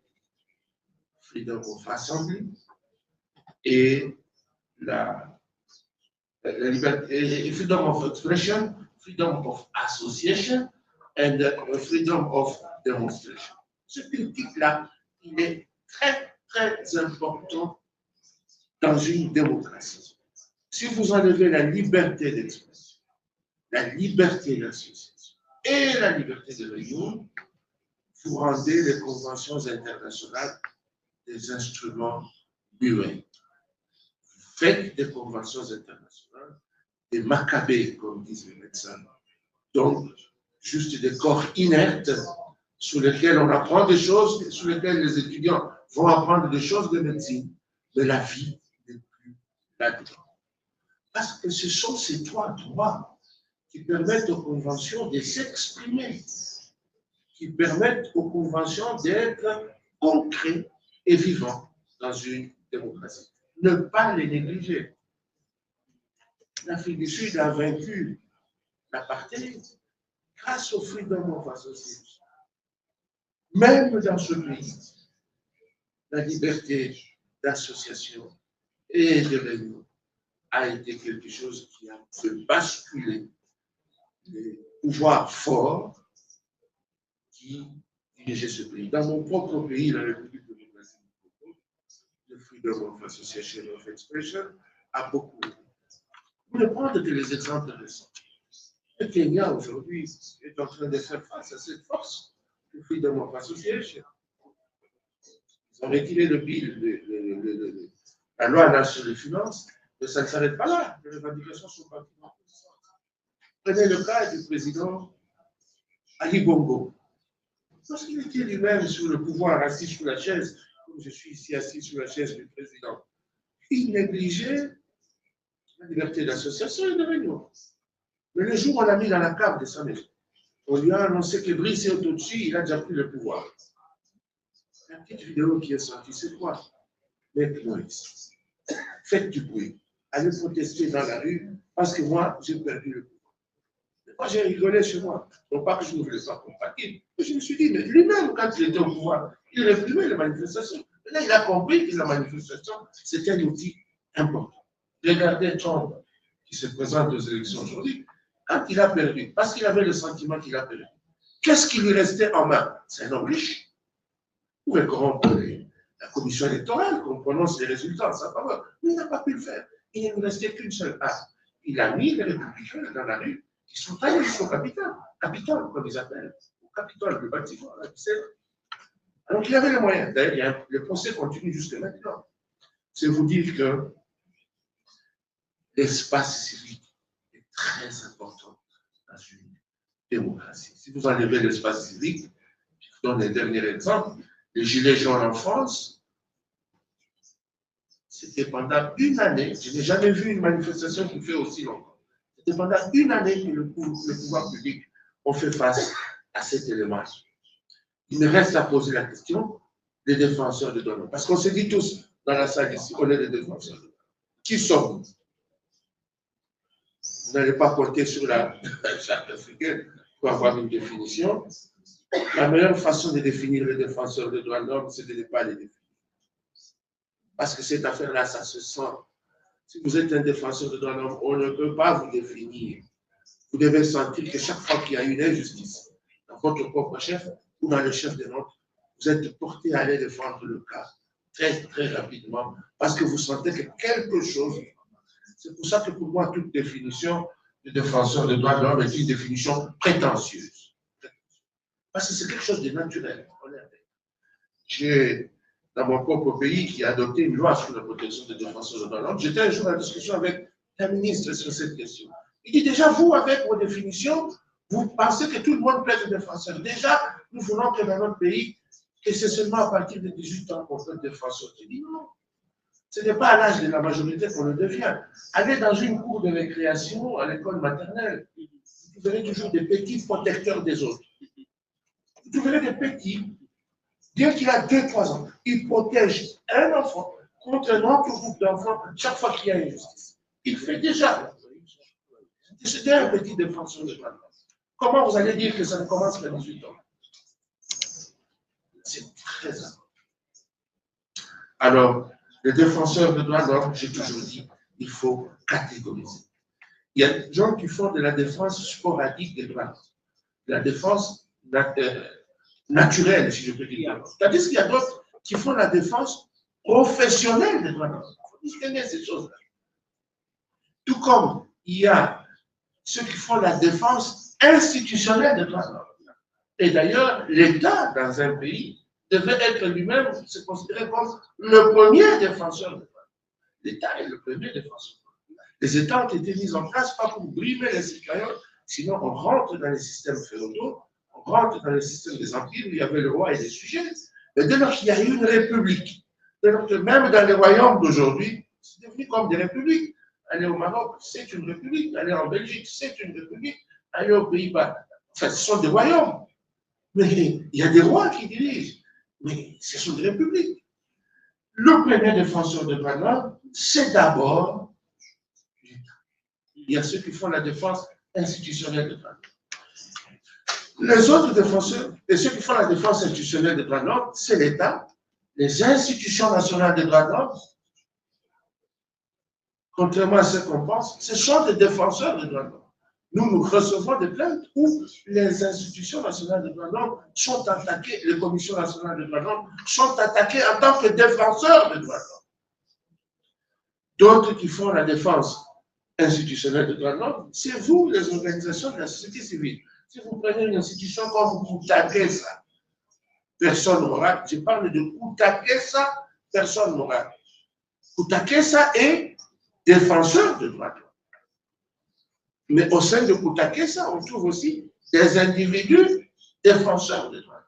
freedom of assembly et la liberté, freedom of expression, freedom of association and freedom of demonstration. Ce triptyque-là, il est très, très important dans une démocratie. Si vous enlevez la liberté d'expression, la liberté d'association et la liberté de réunion, vous rendez les conventions internationales des instruments muets. Vous faites des conventions internationales, des macabées, comme disent les médecins. Donc, juste des corps inertes sur lesquels on apprend des choses, sur lesquels les étudiants vont apprendre des choses de médecine, mais la vie n'est plus là-dedans. Parce que ce sont ces 3 droits qui permettent aux conventions de s'exprimer, qui permettent aux conventions d'être concrets et vivants dans une démocratie. Ne pas les négliger. L'Afrique du Sud a vaincu l'apartheid grâce au Freedom of Association. Même dans ce pays, la liberté d'association et de réunion a été quelque chose qui a fait basculer les pouvoirs forts qui dirigeaient ce pays. Dans mon propre pays, la République démocratique du Congo, le Freedom of Association of Expression a beaucoup. Vous ne prenez que les exemples récents. Le Kenya aujourd'hui est en train de faire face à cette force du Freedom of Association. Ils ont retiré le bill, la loi là sur les finances, mais ça ne s'arrête pas là. Les revendications sont parties dans tous les sens. Prenez le cas du président Ali Bongo. Lorsqu'il était lui-même sur le pouvoir, assis sur la chaise, comme je suis ici assis sur la chaise du président, il négligeait la liberté d'association et de réunion. Mais le jour où on l'a mis dans la cave de sa maison, on lui a annoncé que Brice Ototsi, il a déjà pris le pouvoir. La petite vidéo qui est sortie, c'est quoi? Make noise. Faites du bruit. Allez protester dans la rue parce que moi, j'ai perdu le pouvoir. Moi, j'ai rigolé chez moi. Non pas que je ne voulais pas compatir, mais je me suis dit, mais lui-même, quand il était au pouvoir, il réprimait les manifestations. Et là, il a compris que la manifestation, c'était un outil important. Regardez Trump, qui se présente aux élections aujourd'hui, quand il a perdu, parce qu'il avait le sentiment qu'il a perdu, qu'est-ce qui lui restait en main? C'est un homme riche. Vous pouvez corrompre la commission électorale, qu'on prononce les résultats en sa faveur. Mais il n'a pas pu le faire. Il ne lui restait qu'une seule arme. Il a mis les républicains dans la rue, qui sont allés jusqu'au Capitole, comme ils appellent, au Capitole, le bâtiment, là, tu sais. Alors il avait les moyens. D'ailleurs, le procès continue jusque maintenant. C'est vous dire que l'espace civique est très important dans une démocratie. Si vous enlevez l'espace civique, je vous donne un dernier exemple, les Gilets jaunes en France, c'était pendant une année, je n'ai jamais vu une manifestation qui fait aussi longtemps. C'était pendant une année que le pouvoir public a fait face à cet élément. Il me reste à poser la question, les défenseurs des droits de l'homme? Parce qu'on se dit tous dans la salle ici, on est des défenseurs des droits de l'homme. Qui sommes-nous? Vous n'allez pas compter sur la charte africaine pour avoir une définition. La meilleure façon de définir les défenseurs des droits de l'homme, c'est de ne pas les définir. Parce que cette affaire-là, ça se sent. Si vous êtes un défenseur des droits de l'homme, on ne peut pas vous définir. Vous devez sentir que chaque fois qu'il y a une injustice dans votre propre chef ou dans le chef de l'autre, vous êtes porté à aller défendre le cas très, très rapidement parce que vous sentez que quelque chose. C'est pour ça que pour moi, toute définition de défenseur des droits de l'homme est une définition prétentieuse. Parce que c'est quelque chose de naturel. J'ai, dans mon propre pays, qui a adopté une loi sur la protection des défenseurs des droits de l'homme, j'étais un jour en discussion avec un ministre sur cette question. Il dit déjà, vous, avec vos définitions, vous pensez que tout le monde peut être défenseur. Déjà, nous voulons que dans notre pays, que c'est seulement à partir de 18 ans qu'on peut être défenseur. Je dis non. Ce n'est pas à l'âge de la majorité qu'on le devient. Allez dans une cour de récréation à l'école maternelle. Vous verrez toujours des petits protecteurs des autres. Vous verrez des petits, bien qu'il a 2-3 ans, il protège un enfant contre un autre groupe d'enfants chaque fois qu'il y a une injustice. Il fait déjà. C'est un petit défenseur de droits de l'homme. Comment vous allez dire que ça ne commence qu'à 18 ans? C'est très important. Alors, les défenseurs de droits de l'homme, j'ai toujours dit, il faut catégoriser. Il y a des gens qui font de la défense sporadique des droits de l'homme, de la défense naturelle, si je peux dire. C'est-à-dire qu'il y a d'autres qui font la défense professionnelle des droits de l'homme. Il faut distinguer ces choses-là. Tout comme il y a ceux qui font la défense institutionnelle des droits de l'homme. Et d'ailleurs, l'État, dans un pays, devait être lui-même se considérer comme le premier défenseur des droits. L'État est le premier défenseur. Les États ont été mis en place pas pour brimer les citoyens, sinon on rentre dans les systèmes féodaux, on rentre dans les systèmes des empires où il y avait le roi et les sujets. Mais dès lors qu'il y a eu une république, dès lors que même dans les royaumes d'aujourd'hui, c'est devenu comme des républiques. Aller au Maroc, c'est une république. Aller en Belgique, c'est une république. Aller aux Pays-Bas, enfin, ce sont des royaumes. Mais il y a des rois qui dirigent. Mais ce sont des républiques. Le premier défenseur des droits de l'homme, c'est d'abord l'État. Il y a ceux qui font la défense institutionnelle des droits de l'homme. Les autres défenseurs, et ceux qui font la défense institutionnelle des droits de l'homme, c'est l'État, les institutions nationales des droits de l'homme. Contrairement à ce qu'on pense, ce sont des défenseurs des droits de l'homme. Nous recevons des plaintes où les institutions nationales des droits de l'homme sont attaquées, les commissions nationales des droits de l'homme sont attaquées en tant que défenseurs des droits de l'homme. D'autres qui font la défense institutionnelle des droits de l'homme, c'est vous, les organisations de la société civile. Si vous prenez une institution comme Koutakessa, personne morale, je parle de Koutakessa, personne morale. Koutakessa est défenseur des droits de l'homme. Mais au sein de Koutakessa, on trouve aussi des individus défenseurs des droits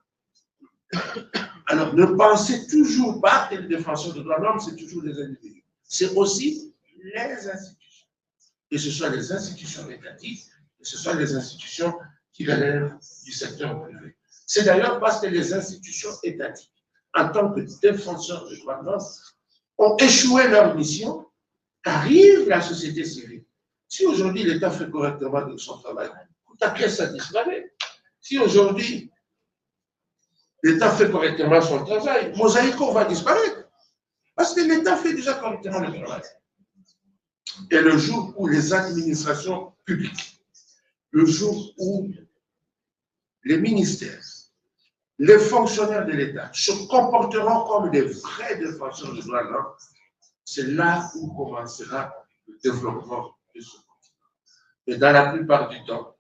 de l'homme. Alors, ne pensez toujours pas que les défenseurs des droits de l'homme, c'est toujours des individus. C'est aussi les institutions. Que ce soit les institutions étatiques, que ce soit les institutions qui relèvent du secteur privé. C'est d'ailleurs parce que les institutions étatiques, en tant que défenseurs des droits de l'homme, ont échoué leur mission, qu'arrive la société civile. Si aujourd'hui l'État fait correctement son travail, Koutakessa disparaît. Si aujourd'hui l'État fait correctement son travail, Mosaïco va disparaître. Parce que l'État fait déjà correctement le travail. Et le jour où les administrations publiques, le jour où les ministères, les fonctionnaires de l'État se comporteront comme des vrais défenseurs des droits de l'homme, c'est là où commencera le développement de ce continent. Et dans la plupart du temps,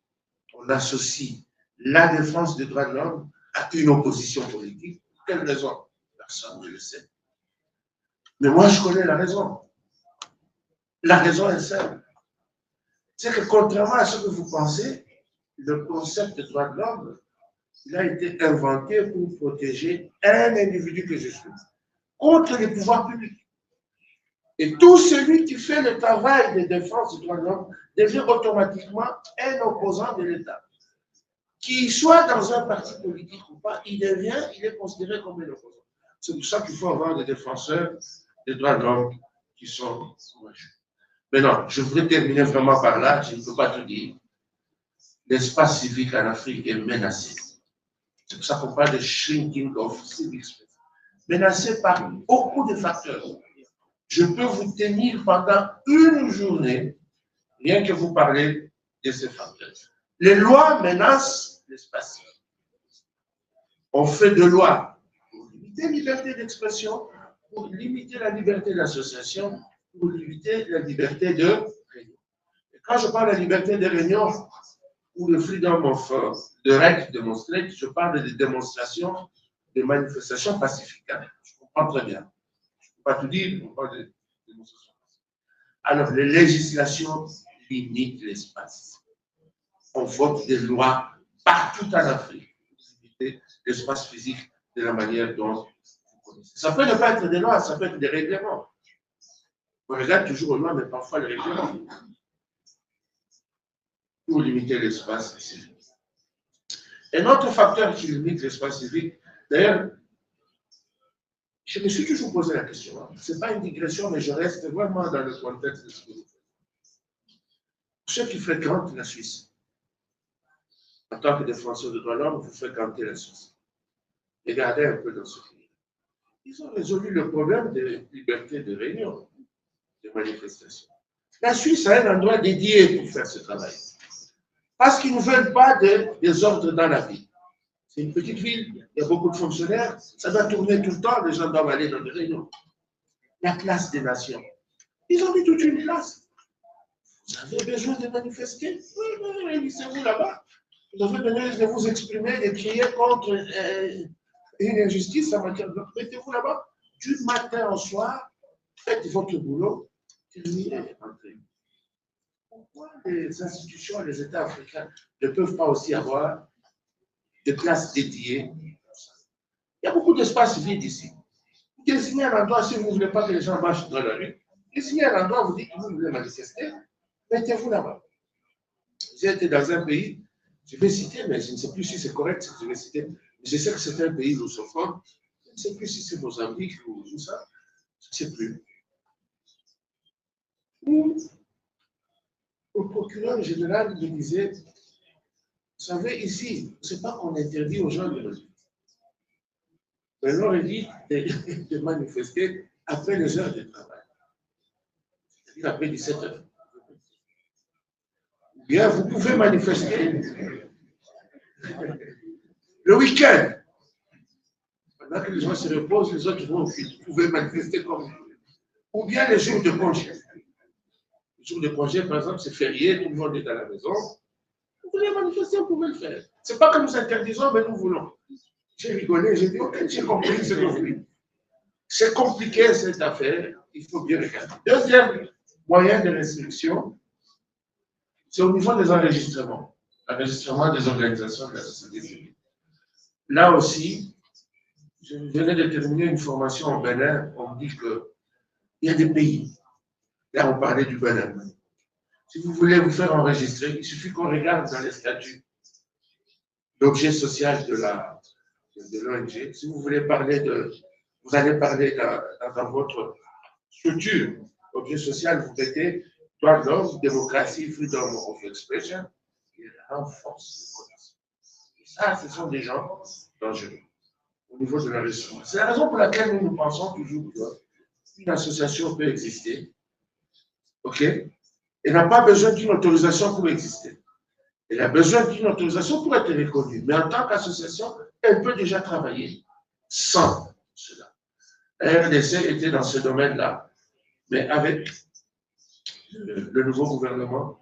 on associe la défense des droits de l'homme à une opposition politique. Pour quelle raison? Personne ne le sait. Mais moi, je connais la raison. La raison est simple. C'est que contrairement à ce que vous pensez, le concept de droit de l'homme, il a été inventé pour protéger un individu que je suis contre les pouvoirs publics. Et tout celui qui fait le travail de défense des droits de l'homme devient automatiquement un opposant de l'État. Qu'il soit dans un parti politique ou pas, il est considéré comme un opposant. C'est pour ça qu'il faut avoir des défenseurs des droits de l'homme qui sont courageux. Maintenant, je voudrais terminer vraiment par là, je ne peux pas tout dire. L'espace civique en Afrique est menacé. C'est pour ça qu'on parle de shrinking of civil space. Menacé par beaucoup de facteurs. Je peux vous tenir pendant une journée, rien que vous parlez de ces facteurs. Les lois menacent l'espace civique. On fait de lois pour limiter la liberté d'expression, pour limiter la liberté d'association, pour limiter la liberté de réunion. Et quand je parle de la liberté de réunion, ou le freedom of the right to demonstrate, je parle de démonstrations, de manifestations pacifiques. Je comprends très bien. Je ne peux pas tout dire, on parle de démonstrations pacifiques. Alors, les législations limitent l'espace. On vote des lois partout en Afrique pour limiter l'espace physique de la manière dont vous connaissez. Ça peut ne pas être des lois, ça peut être des règlements. On regarde toujours aux lois, mais parfois les règlements. Pour limiter l'espace civique. Un autre facteur qui limite l'espace civique, d'ailleurs, je me suis toujours posé la question, ce n'est pas une digression, mais je reste vraiment dans le contexte de ce que vous faites. Ceux qui fréquentent la Suisse, en tant que défenseur des droits de l'homme, vous fréquentez la Suisse. Regardez un peu dans ce pays. Ils ont résolu le problème de liberté de réunion, de manifestation. La Suisse a un endroit dédié pour faire ce travail. Parce qu'ils ne veulent pas de désordre dans la ville. C'est une petite ville, il y a beaucoup de fonctionnaires, ça doit tourner tout le temps, les gens doivent aller dans des réunions. La place des nations. Ils ont mis toute une place. Vous avez besoin de manifester? Oui, réunissez-vous là-bas. Vous avez besoin de vous exprimer, de crier contre une injustice en matière de... Mettez-vous là-bas. Du matin au soir, faites votre boulot, terminez, rentrez. Pourquoi les institutions, les États africains ne peuvent pas aussi avoir des places dédiées? Il y a beaucoup d'espaces vides ici. Vous désignez un endroit, si vous ne voulez pas que les gens marchent dans la rue, désignez un endroit, vous dites que vous voulez manifester, mettez-vous là-bas. J'ai été dans un pays, je vais citer, mais je ne sais plus si c'est correct ce que je vais citer, mais je sais que c'est un pays lussophone, je ne sais plus si c'est Mozambique ou tout ça, je ne sais plus. Le procureur général me disait, vous savez, ici, ce n'est pas qu'on interdit aux gens de manifester. Mais on évite de manifester après les heures de travail. C'est-à-dire après 17 heures. Ou bien vous pouvez manifester le week-end. Pendant que les gens se reposent, les autres vont, vous pouvez manifester comme vous voulez. Ou bien les jours de congé. Les jours de congé, par exemple, c'est férié, tout le monde est à la maison. Vous voulez manifester, vous pouvez le faire. Ce n'est pas que nous interdisons, mais nous voulons. J'ai rigolé, j'ai dit, ok, j'ai compris ce que vous dites. C'est compliqué cette affaire, il faut bien regarder. Deuxième moyen de restriction, c'est au niveau des enregistrements. Enregistrement des organisations de la société civile. Là aussi, je venais de terminer une formation au Bénin, on me dit qu'il y a des pays. Là, on parlait du Bénin. Si vous voulez vous faire enregistrer, il suffit qu'on regarde dans les statuts l'objet social de l'ONG. Si vous voulez parler vous allez parler dans votre structure, objet social, vous mettez droit de l'homme, démocratie, freedom of expression, qui renforce les connaissances. Et ça, ce sont des gens dangereux au niveau de l'enregistrement. C'est la raison pour laquelle nous pensons toujours qu'une association peut exister. OK? Elle n'a pas besoin d'une autorisation pour exister. Elle a besoin d'une autorisation pour être reconnue. Mais en tant qu'association, elle peut déjà travailler sans cela. La RDC était dans ce domaine-là. Mais avec le nouveau gouvernement,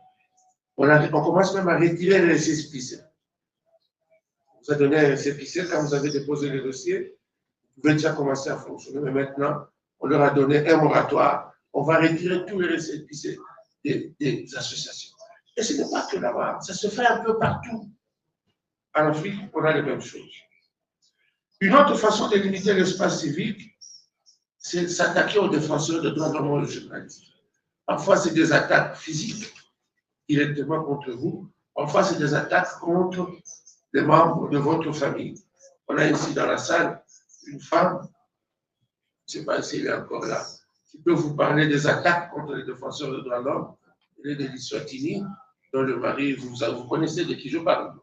on commence même à retirer les récépissés. On vous a donné un récépissé quand vous avez déposé le dossier. Vous pouvez déjà commencer à fonctionner. Mais maintenant, on leur a donné un moratoire. On va retirer tous les récépissés des associations. Et ce n'est pas que là-bas, ça se fait un peu partout. En Afrique, on a les mêmes choses. Une autre façon de limiter l'espace civique, c'est s'attaquer aux défenseurs des droits de l'homme et aux journalistes. Parfois, c'est des attaques physiques, directement contre vous. Parfois, c'est des attaques contre les membres de votre famille. On a ici dans la salle une femme sais pas s'il est encore là, qui peut vous parler des attaques contre les défenseurs des droits de l'homme, et de l'Iswatini, dont le mari, vous connaissez de qui je parle,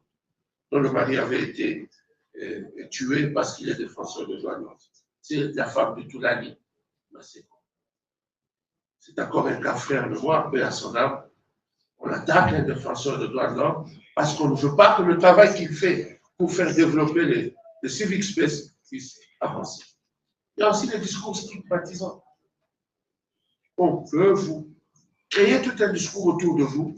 dont le mari avait été tué parce qu'il est défenseur des droits de l'homme. C'est la femme de Toulani. C'est encore un cas frère de moi, paix à son âme. On attaque un défenseur des droits de l'homme parce qu'on ne veut pas que le travail qu'il fait pour faire développer les civic space puisse avancer. Il y a aussi les discours stigmatisants. On peut vous créer tout un discours autour de vous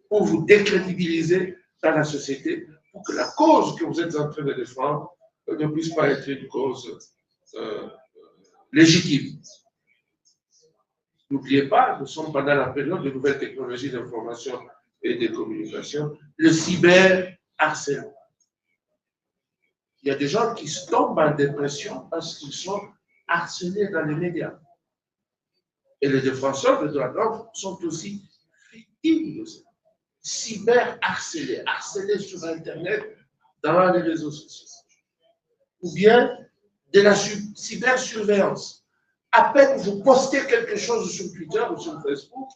pour vous décrédibiliser dans la société, pour que la cause que vous êtes en train de défendre ne puisse pas être une cause légitime. N'oubliez pas, nous sommes pendant la période de nouvelles technologies d'information et de communication, le cyberharcèlement. Il y a des gens qui tombent en dépression parce qu'ils sont harcelés dans les médias. Et les défenseurs des droits de l'homme sont aussi victimes de ça. Cyberharcelés, harcelés sur Internet, dans les réseaux sociaux. Ou bien de la cybersurveillance. À peine vous postez quelque chose sur Twitter ou sur Facebook,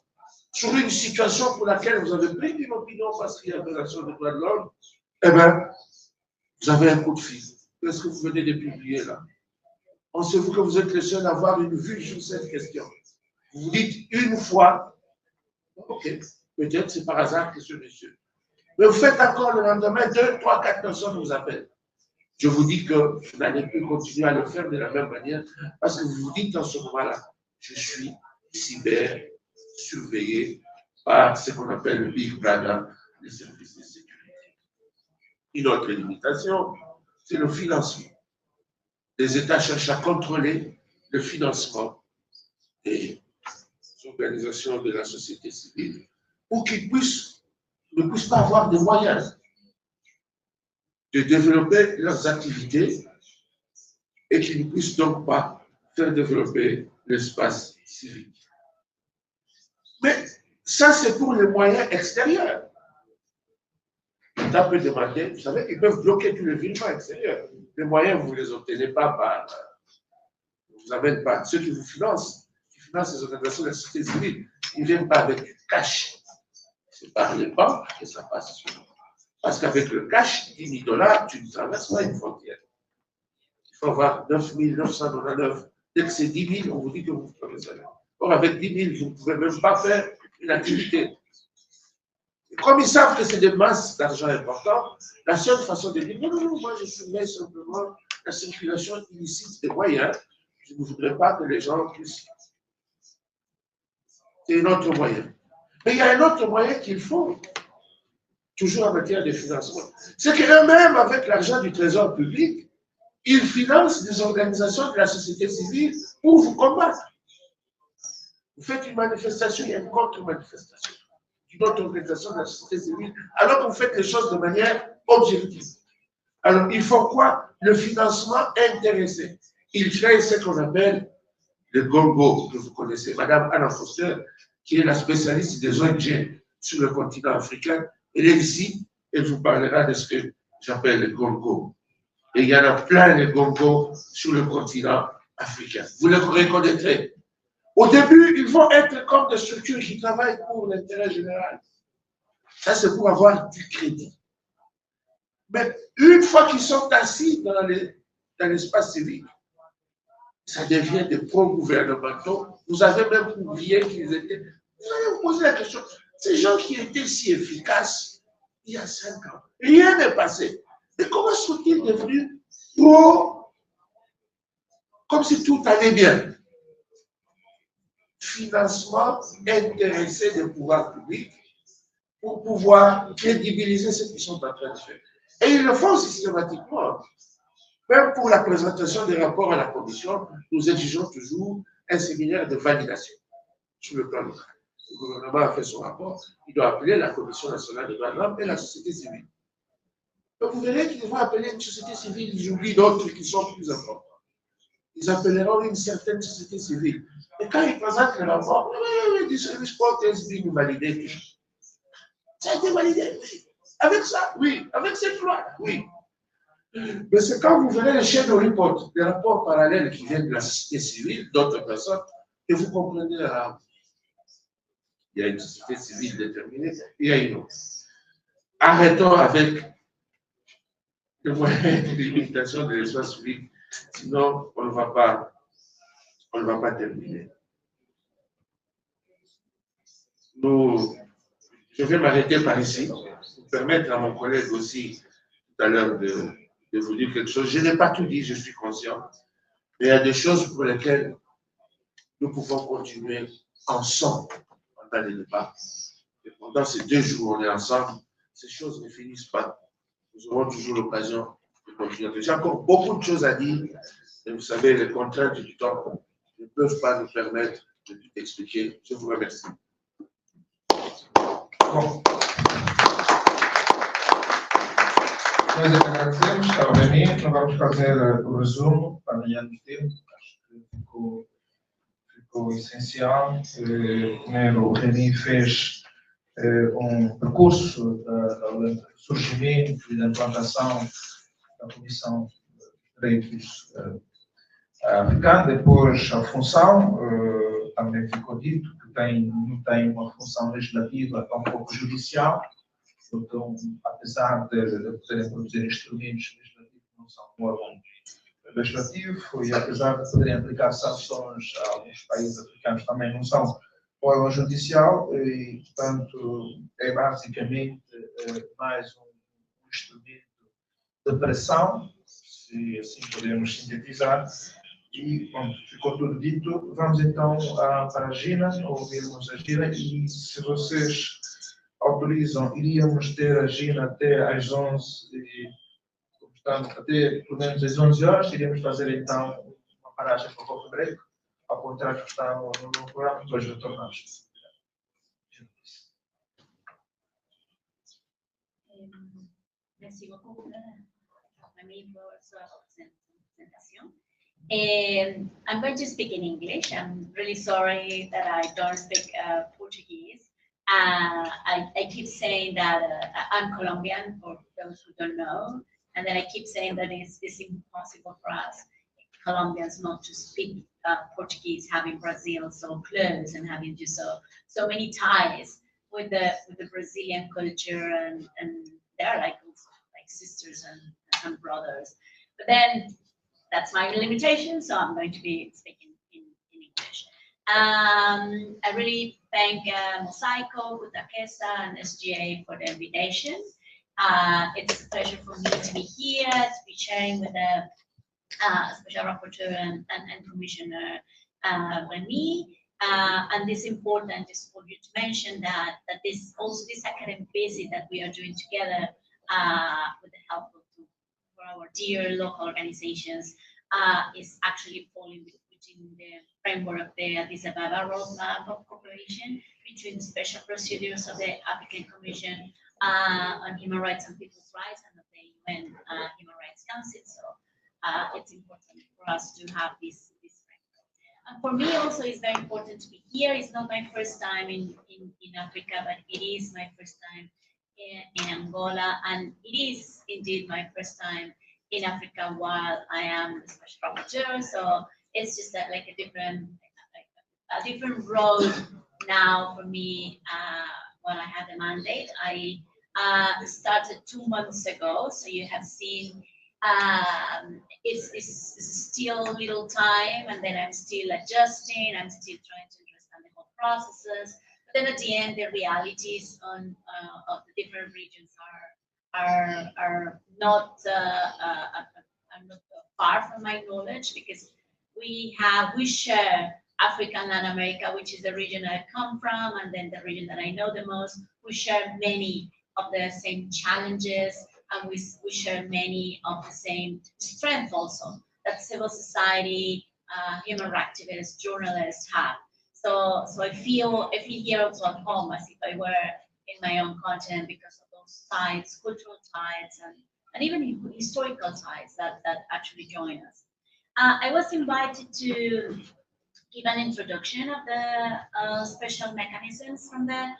sur une situation pour laquelle vous avez pris une opinion parce qu'il y a une violation des droits de l'homme, eh bien, vous avez un coup de fil. Qu'est-ce que vous venez de publier là? Pensez-vous que vous êtes le seul à avoir une vue sur cette question? Vous vous dites une fois, ok, peut-être c'est par hasard que ce monsieur. Mais vous faites encore le lendemain, 2, 3, 4 personnes vous appellent. Je vous dis que vous n'allez plus continuer à le faire de la même manière parce que vous vous dites en ce moment-là, je suis cyber surveillé par ce qu'on appelle le Big Brother, les services de sécurité. Une autre limitation, c'est le financement. Les États cherchent à contrôler le financement des organisations de la société civile pour qu'ils ne puissent pas avoir de moyens de développer leurs activités et qu'ils ne puissent donc pas faire développer l'espace civique. Mais ça, c'est pour les moyens extérieurs. L'État peut demander, vous savez, ils peuvent bloquer tous les virements extérieurs. Les moyens, vous ne les obtenez pas par... Vous n'amènent pas. Ceux qui vous financent, qui financent les organisations de la société civile, ils ne viennent pas avec du cash. C'est par les banques que ça passe sur. Parce qu'avec le cash, 10 000 $, tu ne traverses pas une frontière. Il faut avoir 9 999. Dès que c'est 10 000, on vous dit que vous traversez. Or, avec 10 000, vous ne pouvez même pas faire une activité. Et comme ils savent que c'est des masses d'argent importantes, la seule façon de dire, non, moi je soumets simplement la circulation illicite des moyens. Je ne voudrais pas que les gens puissent. C'est un autre moyen. Mais il y a un autre moyen qu'il faut. Toujours en matière de financement, c'est qu'eux-mêmes, avec l'argent du Trésor public, ils financent des organisations de la société civile pour vous combattre. Vous faites une manifestation, il y a une contre-manifestation d'une autre organisation de la société civile, alors que vous faites les choses de manière objective. Alors, il faut quoi? Le financement intéressé. Ils créent ce qu'on appelle le GONGO, que vous connaissez, Madame Anna Foster, qui est la spécialiste des ONG sur le continent africain. Elle est ici, elle vous parlera de ce que j'appelle le Congo. Et il y en a plein de Congo sur le continent africain. Vous les reconnaîtrez. Au début, ils vont être comme des structures qui travaillent pour l'intérêt général. Ça, c'est pour avoir du crédit. Mais une fois qu'ils sont assis dans l'espace civique, ça devient des pro-gouvernementaux. Vous avez même oublié qu'ils étaient... Vous allez vous poser la question. Ces gens qui étaient si efficaces il y a 5 ans, rien n'est passé. Mais comment sont-ils devenus pro, comme si tout allait bien? Financement intéressé des pouvoirs publics pour pouvoir crédibiliser ce qu'ils sont en train de faire. Et ils le font systématiquement. Même pour la présentation des rapports à la commission, nous exigeons toujours un séminaire de validation sur le plan local. Le gouvernement a fait son rapport, il doit appeler la Commission nationale des droits de l'homme et la société civile. Donc vous verrez qu'ils vont appeler une société civile, ils oublient d'autres qui sont plus importants. Ils appelleront une certaine société civile. Et quand ils présentent le rapport, du service sport SB validé. Ça a été validé, oui. Avec ça, oui. Avec cette loi, oui. Mais c'est quand vous verrez les chaînes de report, des rapports parallèles qui viennent de la société civile, d'autres personnes, que vous comprenez l'arabe. Il y a une société civile déterminée, il y a une autre. Arrêtons avec le moyen de limitation de l'espace public, sinon on ne va pas terminer. Je vais m'arrêter par ici, pour permettre à mon collègue aussi tout à l'heure de vous dire quelque chose. Je n'ai pas tout dit, je suis conscient, mais il y a des choses pour lesquelles nous pouvons continuer ensemble pendant les débats. Et pendant ces 2 jours où on est ensemble, ces choses ne finissent pas. Nous aurons toujours l'occasion de continuer. J'ai encore beaucoup de choses à dire, et vous savez, les contraintes du temps ne peuvent pas nous permettre de tout expliquer. Je vous remercie. Bom, nós agradecemos, está o Reni, não vamos fazer o resumo para amanhã do tempo, acho que ficou essencial. Primeiro, o Reni fez percurso do surgimento e da implantação da Comissão de Direitos Africanos, depois a função, também ficou dito que não tem uma função legislativa, tampouco judicial, então, apesar de poderem produzir instrumentos legislativos, não são um órgão legislativo, e apesar de poderem aplicar sanções a alguns países africanos, também não são um órgão judicial, e, portanto, é basicamente mais um instrumento de pressão, se assim podemos sintetizar. E, bom, ficou tudo dito. Vamos então para a Gina, ouvirmos a Gina, e se vocês autorizam, iríamos ter a Gina até às 11, portanto, até pelo menos às 11 horas, iríamos fazer então uma paragem para o coffee break, ao contrário do que está no programa, depois retornamos. Merci beaucoup, Mami, por sua apresentação. I'm going to speak in English. I'm really sorry that I don't speak Portuguese. I keep saying that I'm Colombian, for those who don't know, and then I keep saying that it's impossible for us Colombians not to speak Portuguese, having Brazil so close and having just so many ties with the Brazilian culture, and they're like sisters and brothers. But then that's my limitation, so I'm going to be speaking in English. I really thank Mosaico, Kutakesa, and SGA for the invitation. It's a pleasure for me to be here, to be sharing with the Special Rapporteur and Commissioner Remy. And it's important just for you to mention that this academic visit that we are doing together with the help of our dear local organizations is actually falling within the framework of the Addis Ababa Roadmap of Cooperation between the special procedures of the African Commission on Human Rights and People's Rights and of the UN Human Rights Council. So it's important for us to have this framework. And for me also, it's very important to be here. It's not my first time in Africa, but it is my first time in Angola, and it is indeed my first time in Africa while I am a special rapporteur. So it's just like a different road now for me while I have the mandate. I started 2 months ago, so you have seen it's still a little time, and then I'm still adjusting. I'm still trying to understand the whole processes. But then at the end, the realities of the different regions are not far from my knowledge, because we share Africa and Latin America, which is the region I come from, and then the region that I know the most. We share many of the same challenges, and we share many of the same strengths also that civil society, human rights activists, journalists have. So I feel here also at home, as if I were in my own continent, because of those ties, cultural ties, and even historical ties that actually join us. I was invited to give an introduction of the special mechanisms from the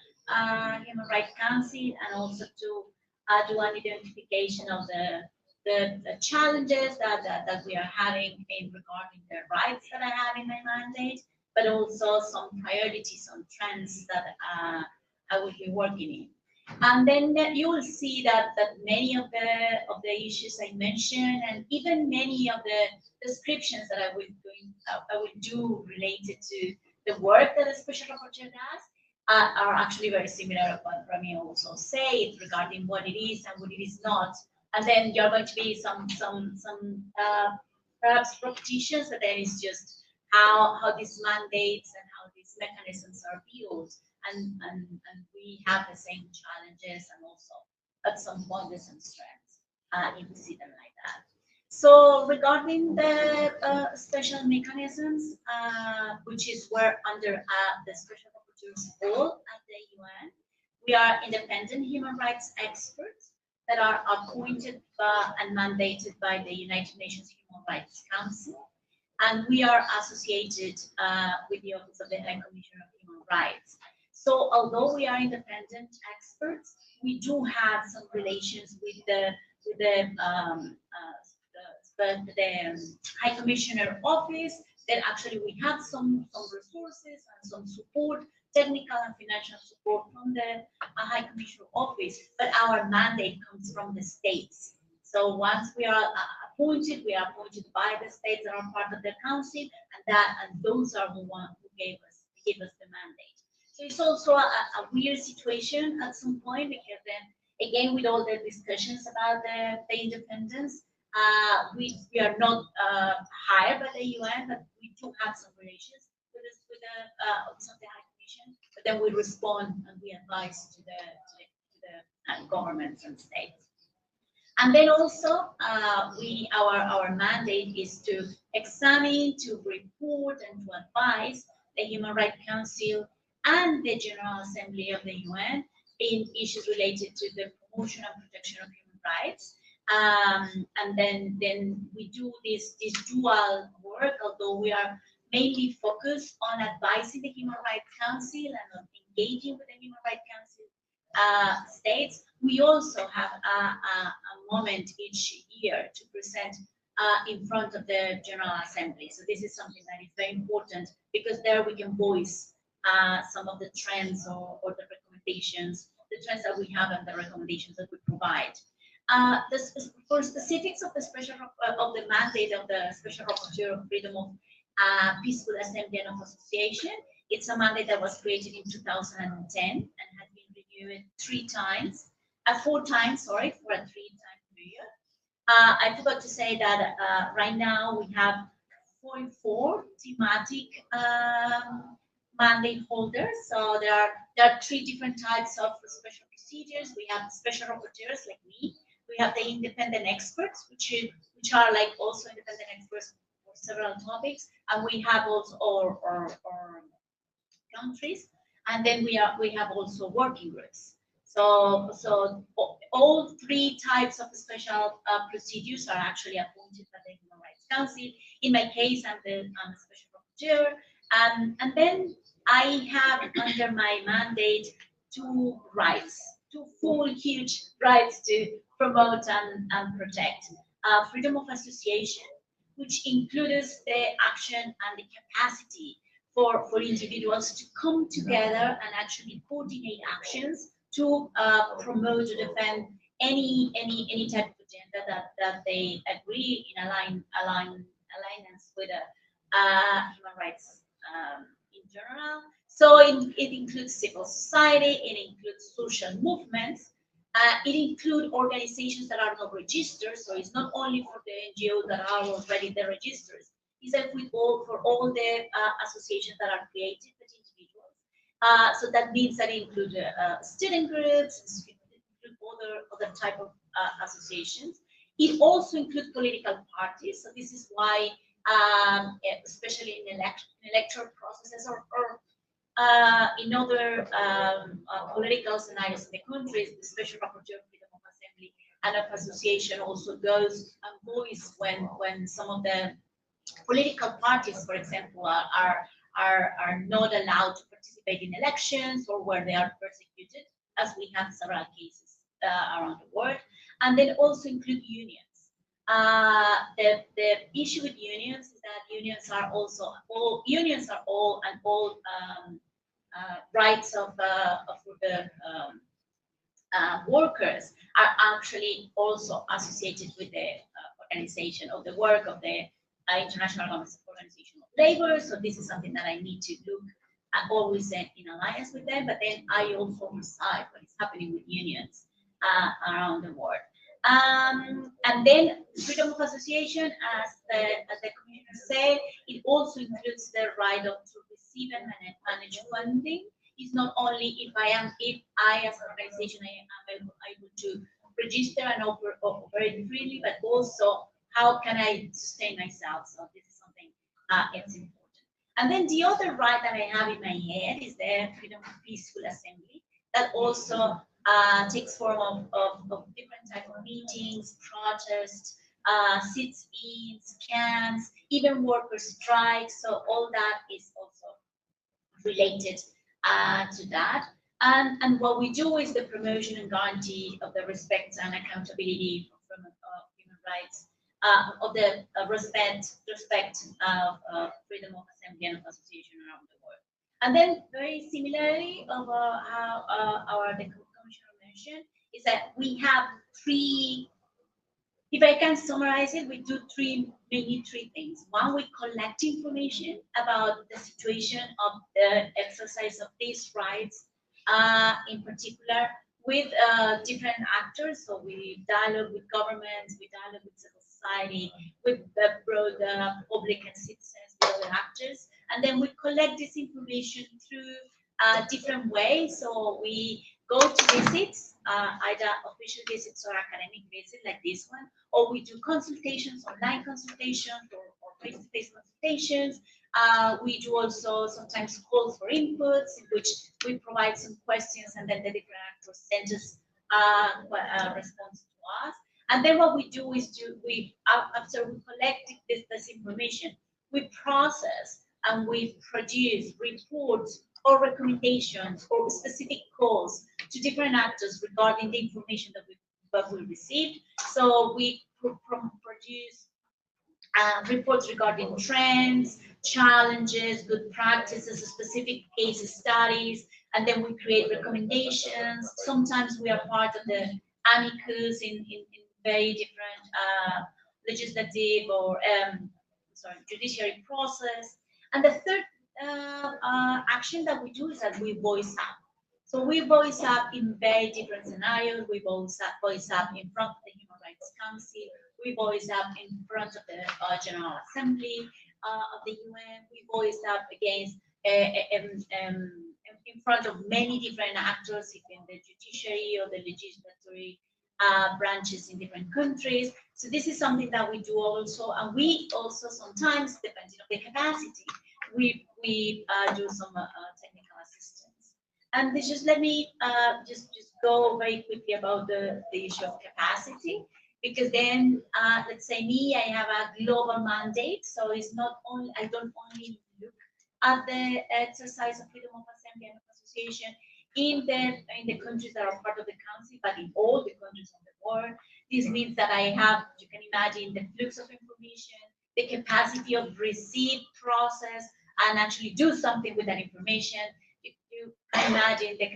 Human Rights Council, and also to do an identification of the the challenges that we are having in regarding the rights that I have in my mandate, but also some priorities on trends that I will be working in. And then you will see that many of the issues I mentioned, and even many of the descriptions that I will do related to the work that a special rapporteur does, are actually very similar to what Rami also said regarding what it is and what it is not. And then you're going to be some perhaps repetitions, but then it's just how these mandates and how these mechanisms are built, and we have the same challenges and also at some point the same strengths, if we see them like that. So regarding the special mechanisms, which is where under the special rapporteur's role at the UN, we are independent human rights experts that are appointed and mandated by the United Nations Human Rights Council. And we are associated with the Office of the High Commissioner of Human Rights. So although we are independent experts, we do have some relations with the High Commissioner Office, that actually we have some resources and some support, technical and financial support from the High Commissioner Office, but our mandate comes from the states. So once we are appointed, we are appointed by the states that are part of the council, and those are the ones who gave us the mandate. So it's also a weird situation at some point, because then again, with all the discussions about the independence, we are not hired by the UN, but we do have some relations with the Office of the High Commission. But then we respond and we advise to the governments and states. And then also, our mandate is to examine, to report, and to advise the Human Rights Council and the General Assembly of the UN in issues related to the promotion and protection of human rights. And then we do this dual work, although we are mainly focused on advising the Human Rights Council and on engaging with the Human Rights Council states. We also have a moment each year to present in front of the General Assembly. So this is something that is very important, because there we can voice some of the trends or the recommendations, the trends that we have and the recommendations that we provide. For specifics of the mandate of the Special Rapporteur of Freedom of Peaceful Assembly and of Association, it's a mandate that was created in 2010 and has been renewed 4 times, sorry, for a 3-time period. I forgot to say that right now we have 44 thematic mandate holders. So there are 3 different types of special procedures. We have special rapporteurs like me. We have the independent experts, which are like also independent experts for several topics, and we have also our countries, and then we have also working groups. So all 3 types of special procedures are actually appointed by the Human Rights Council. In my case, I'm a special rapporteur, and then I have under my mandate 2 rights, 2 full huge rights to promote and protect. Freedom of association, which includes the action and the capacity for individuals to come together and actually coordinate actions to promote, to defend any type of agenda that they agree in alignments with human rights in general. So it includes civil society, it includes social movements, it includes organizations that are not registered. So it's not only for the NGOs that are already the registers. It's for all the associations that are created by individuals. So that means that it includes student groups, other type of associations. It also includes political parties. So this is why, especially in electoral processes or in other political scenarios in the countries, the Special Rapporteur of Freedom of Assembly and of Association also goes and voice when some of the political parties, for example, are not allowed to participate in elections, or where they are persecuted, as we have several cases around the world. And then also include unions. the issue with unions is that unions are all rights of the workers are actually also associated with the organization of the work of the International Organization of Labor. So this is something that I need to look at always in alliance with them. But then I also decide what is happening with unions around the world. And then freedom of association, as the commissioner said, it also includes the right to receive and manage funding. It's not only if I as an organization I am able to register and operate freely, but also how can I sustain myself? So this is something it's important. And then the other right that I have in my head is the freedom of peaceful assembly, that also takes form of different type of meetings, protests, sit-ins, camps, even worker strikes. So all that is also related to that. And what we do is the promotion and guarantee of the respect and accountability from human rights, of the respect of freedom of assembly and of association around the world. And then very similarly of how the commissioner mentioned, is that we have three, if I can summarize it, we do mainly three things. One, we collect information about the situation of the exercise of these rights, in particular with different actors. So we dialogue with governments, we dialogue with civil society, with the broader public and citizens, with other actors. And then we collect this information through different ways. So we go to visits, either official visits or academic visits like this one, or we do consultations, online consultations, or face-to-face consultations. We do also sometimes calls for inputs, in which we provide some questions, and then the different actors send us response to us. And then what we do is after we collect this information, we process and we produce reports or recommendations or specific calls to different actors regarding the information that we received. So we produce reports regarding trends, challenges, good practices, specific case studies, and then we create recommendations. Sometimes we are part of the amicus in very different legislative or judiciary process. And the third action that we do is that we voice up. So we voice up in very different scenarios. We voice up in front of the Human Rights Council. We voice up in front of the General Assembly of the UN. We voice up against in front of many different actors in the judiciary or the legislatory branches in different countries. So this is something that we do also, and we also sometimes, depending on the capacity, we do some technical assistance. And this just let me just go very quickly about the issue of capacity, because then let's say me, I have a global mandate, so it's not only, I don't only look at the exercise of freedom of assembly and of association in the countries that are part of the council, but in all the countries of the world. This means that I have, you can imagine, the flux of information, the capacity of receive, process, and actually do something with that information. You can imagine the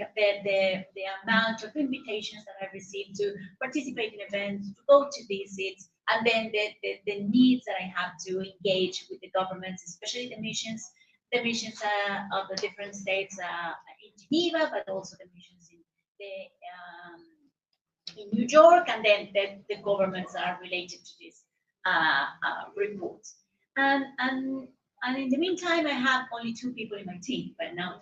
amount of invitations that I received to participate in events, to go to visits, and then the needs that I have to engage with the governments, especially the missions of the different states in Geneva, but also the missions in New York, and then the governments are related to these reports. And in the meantime, I have only 2 people in my team right now.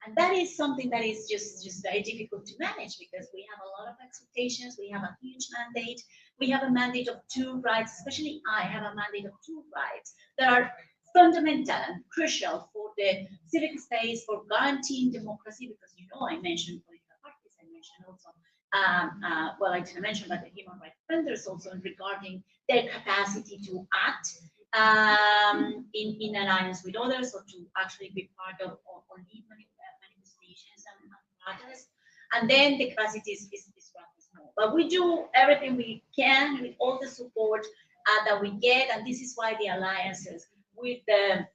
And that is something that is just very difficult to manage, because we have a lot of expectations, we have a huge mandate, we have a mandate of 2 rights, especially I have a mandate of 2 rights that are fundamental and crucial for the civic space, for guaranteeing democracy, because I mentioned political parties, I mentioned also, well, I didn't mention, but the human rights defenders also regarding their capacity to act in alliance with others, or to actually be part of or lead manifestations and protests. And then the capacity is rather small. But we do everything we can with all the support that we get, and this is why the alliances with the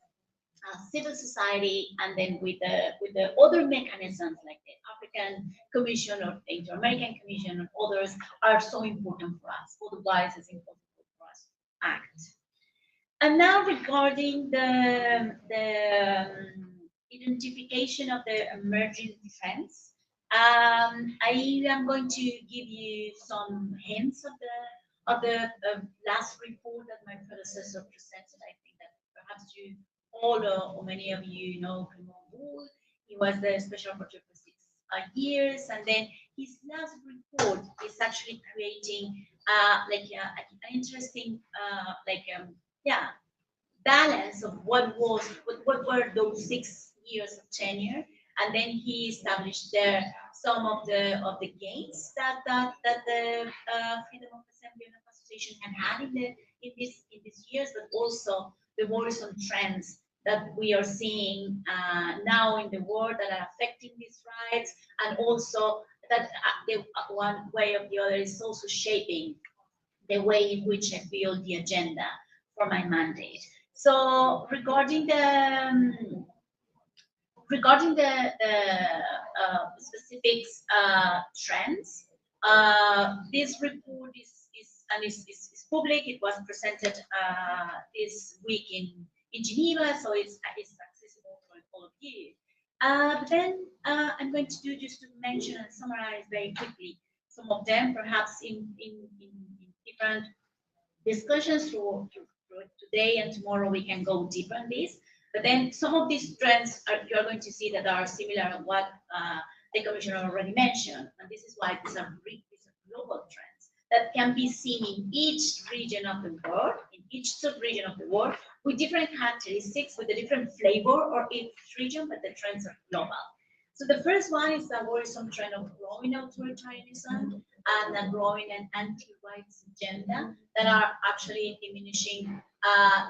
civil society and then with the other mechanisms like the African Commission or the Inter-American Commission and others are so important for us. Otherwise, it's impossible for us to act. And now regarding the identification of the emerging trends, I am going to give you some hints of the last report that my predecessor presented. I think that perhaps you all or many of you know Clement Boulle. He was the special rapporteur for 6 years, and then his last report is actually creating like an interesting balance of what were those 6 years of tenure, and then he established there some of the gains that the freedom of assembly and of association had in these years, but also the worrisome trends that we are seeing now in the world that are affecting these rights, and also that the one way or the other is also shaping the way in which I build the agenda for my mandate. So regarding the specifics trends, this report is public. It was presented this week in Geneva, so it's accessible for all of you. But then I'm going to do just to mention and summarize very quickly some of them, perhaps in different discussions through today and tomorrow we can go deeper on this. But then some of these trends you're going to see that are similar to what the Commissioner already mentioned, and this is why these are global trends that can be seen in each region of the world, in each sub-region of the world, with different characteristics, with a different flavor or each region, but the trends are global. So the first one is the worrisome trend of growing authoritarianism and a growing and anti-rights agenda that are actually diminishing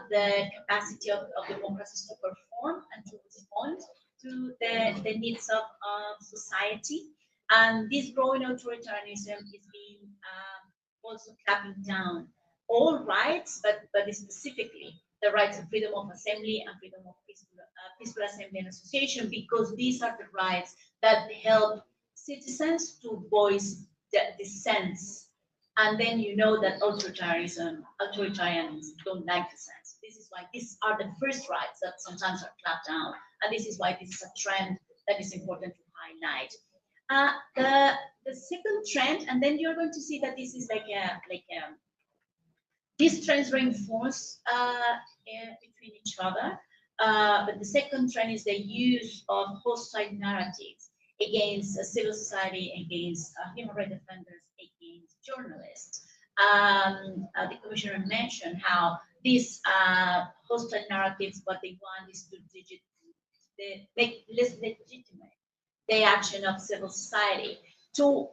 the capacity of democracies to perform and to respond to the needs of society. And this growing authoritarianism is being also clamping down all rights, but specifically the rights of freedom of assembly and freedom of peaceful assembly and association, because these are the rights that help citizens to voice the dissents. And then you know that authoritarians don't like dissents. This is why these are the first rights that sometimes are clamped down, and this is why this is a trend that is important to highlight. The second trend, and then you're going to see that this is these trends reinforce between each other. But the second trend is the use of hostile narratives against civil society, against human rights defenders, against journalists. The Commissioner mentioned how these hostile narratives, what they want is to make less legitimate the action of civil society, to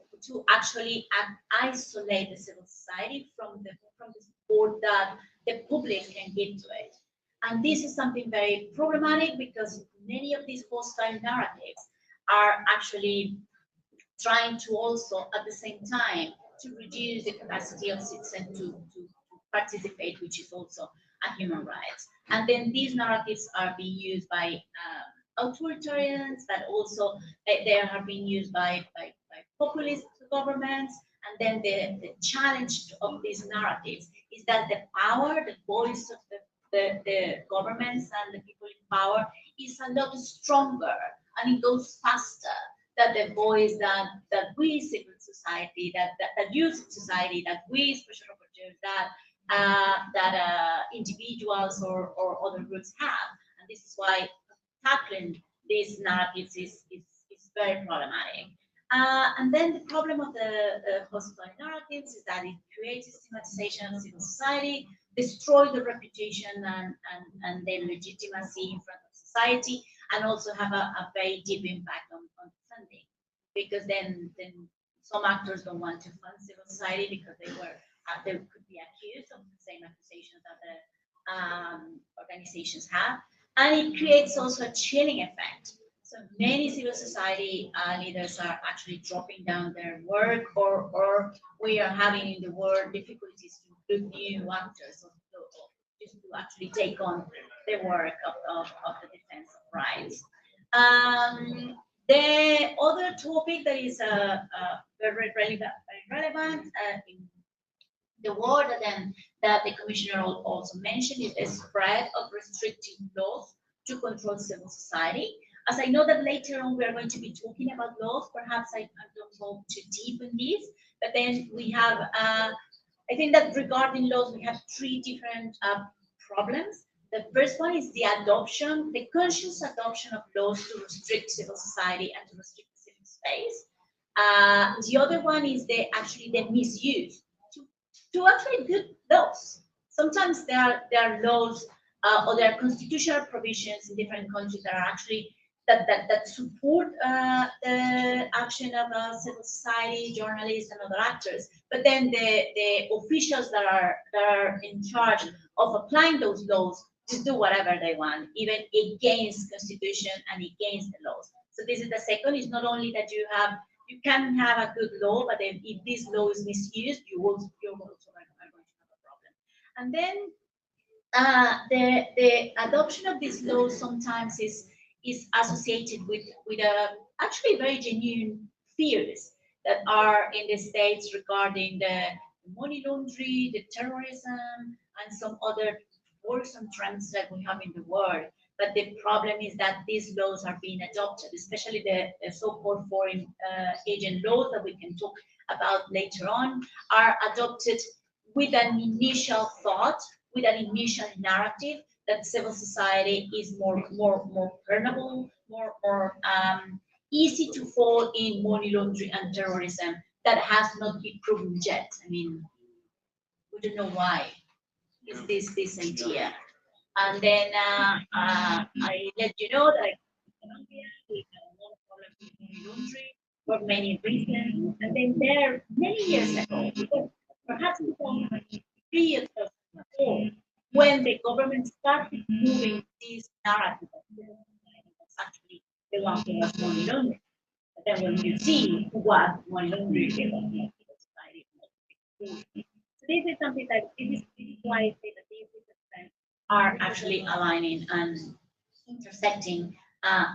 actually isolate the civil society from the support that the public can give to it. And this is something very problematic because many of these hostile narratives are actually trying to also at the same time to reduce the capacity of citizens to participate, which is also a human right. And then these narratives are being used by authoritarians, but also they are being used by populist governments. And then the challenge of these narratives is that the power, the voice of the governments and the people in power is a lot stronger, and it goes faster than the voice that we civil society, that you society, that we special rapporteurs, that individuals or other groups have. And this is why tackling these narratives is very problematic. And then the problem of the hostile narratives is that it creates stigmatization of civil society, destroy the reputation and their legitimacy in front of society, and also have a very deep impact on funding, because then some actors don't want to fund civil society because they could be accused of the same accusations that the organizations have, and it creates also a chilling effect. So many civil society leaders are actually dropping down their work, or we are having in the world difficulties to recruit new actors, or just to actually take on the work of the defense of rights. The other topic that is very relevant in the world, and then that the commissioner also mentioned, is the spread of restrictive laws to control civil society. As I know that later on we are going to be talking about laws, perhaps I don't go too deep in this, but then we have, I think that regarding laws, we have three different problems. The first one is the adoption, the conscious adoption of laws to restrict civil society and to restrict the civil space. The other one is actually the misuse to actually good laws. Sometimes there are laws or there are constitutional provisions in different countries that are actually that support the action of civil society, journalists, and other actors. But then the officials that are in charge of applying those laws just do whatever they want, even against constitution and against the laws. So this is the second. It's not only that you can have a good law, but then if this law is misused, you're also going to have a problem. And then the adoption of this law sometimes is associated with actually very genuine fears that are in the states regarding the money laundering, the terrorism, and some other worrisome trends that we have in the world. But the problem is that these laws are being adopted, especially the so-called foreign agent laws that we can talk about later on, are adopted with an initial thought, with an initial narrative that civil society is more vulnerable, more easy to fall in money laundering and terrorism. That has not been proven yet. I mean, we don't know why. Is this idea? And then I let you know that Colombia we have a lot of problems with money laundering for many reasons. And then there many years ago, because perhaps 2003 years ago, when the government started moving this narrative that's actually the one who was money laundering. But then when you see what money laundering is, society. So this is something that this is why I say that these different are actually aligning and intersecting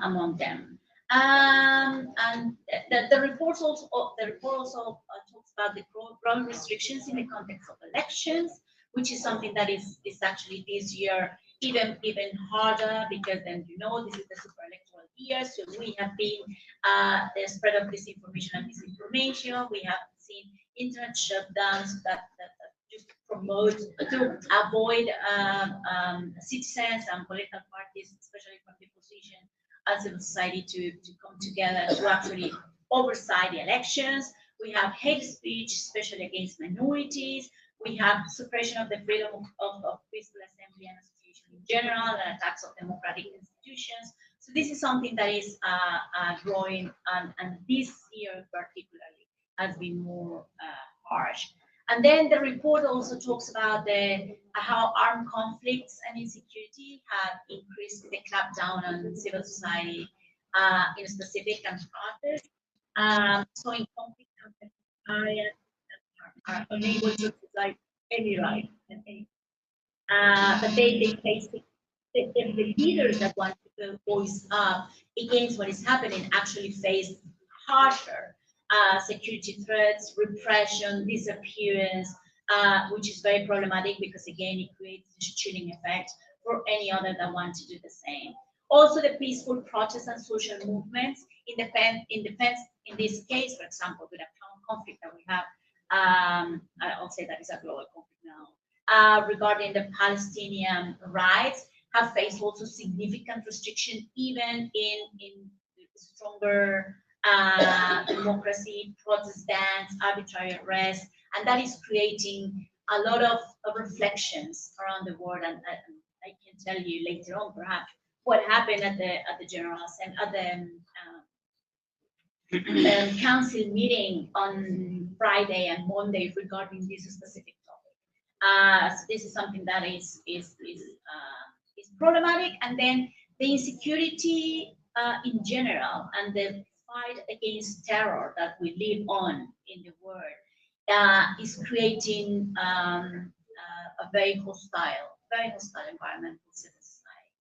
among them. And the report also talks about the growing restrictions in the context of elections, which is something that is actually this year even harder, because then this is the super electoral year, so we have been the spread of disinformation and misinformation. We have seen internet shutdowns that just promote to avoid citizens and political parties, especially from the position as civil society, to come together to actually oversight the elections. We have hate speech, especially against minorities. We have suppression of the freedom of peaceful assembly and association in general, and attacks of democratic institutions. So this is something that is growing, and this year particularly has been more harsh. And then the report also talks about how armed conflicts and insecurity have increased the clampdown on civil society in specific and protests. So in conflict areas are unable to exercise any right. But they face the leaders that want to voice up against what is happening actually face harsher security threats, repression, disappearance, which is very problematic because again it creates a chilling effect for any other that want to do the same. Also, the peaceful protests and social movements in defense, in this case, for example, with a conflict that we have, I'll say that is a global conflict now, regarding the Palestinian rights, have faced also significant restriction, even in stronger democracy, protestants, arbitrary arrest, and that is creating a lot of reflections around the world. And I can tell you later on, perhaps, what happened at the General Assembly, at the council meeting on Friday and Monday regarding this specific topic. So this is something that is problematic. And then the insecurity in general and the fight against terror that we live on in the world is creating a very hostile environment for civil society.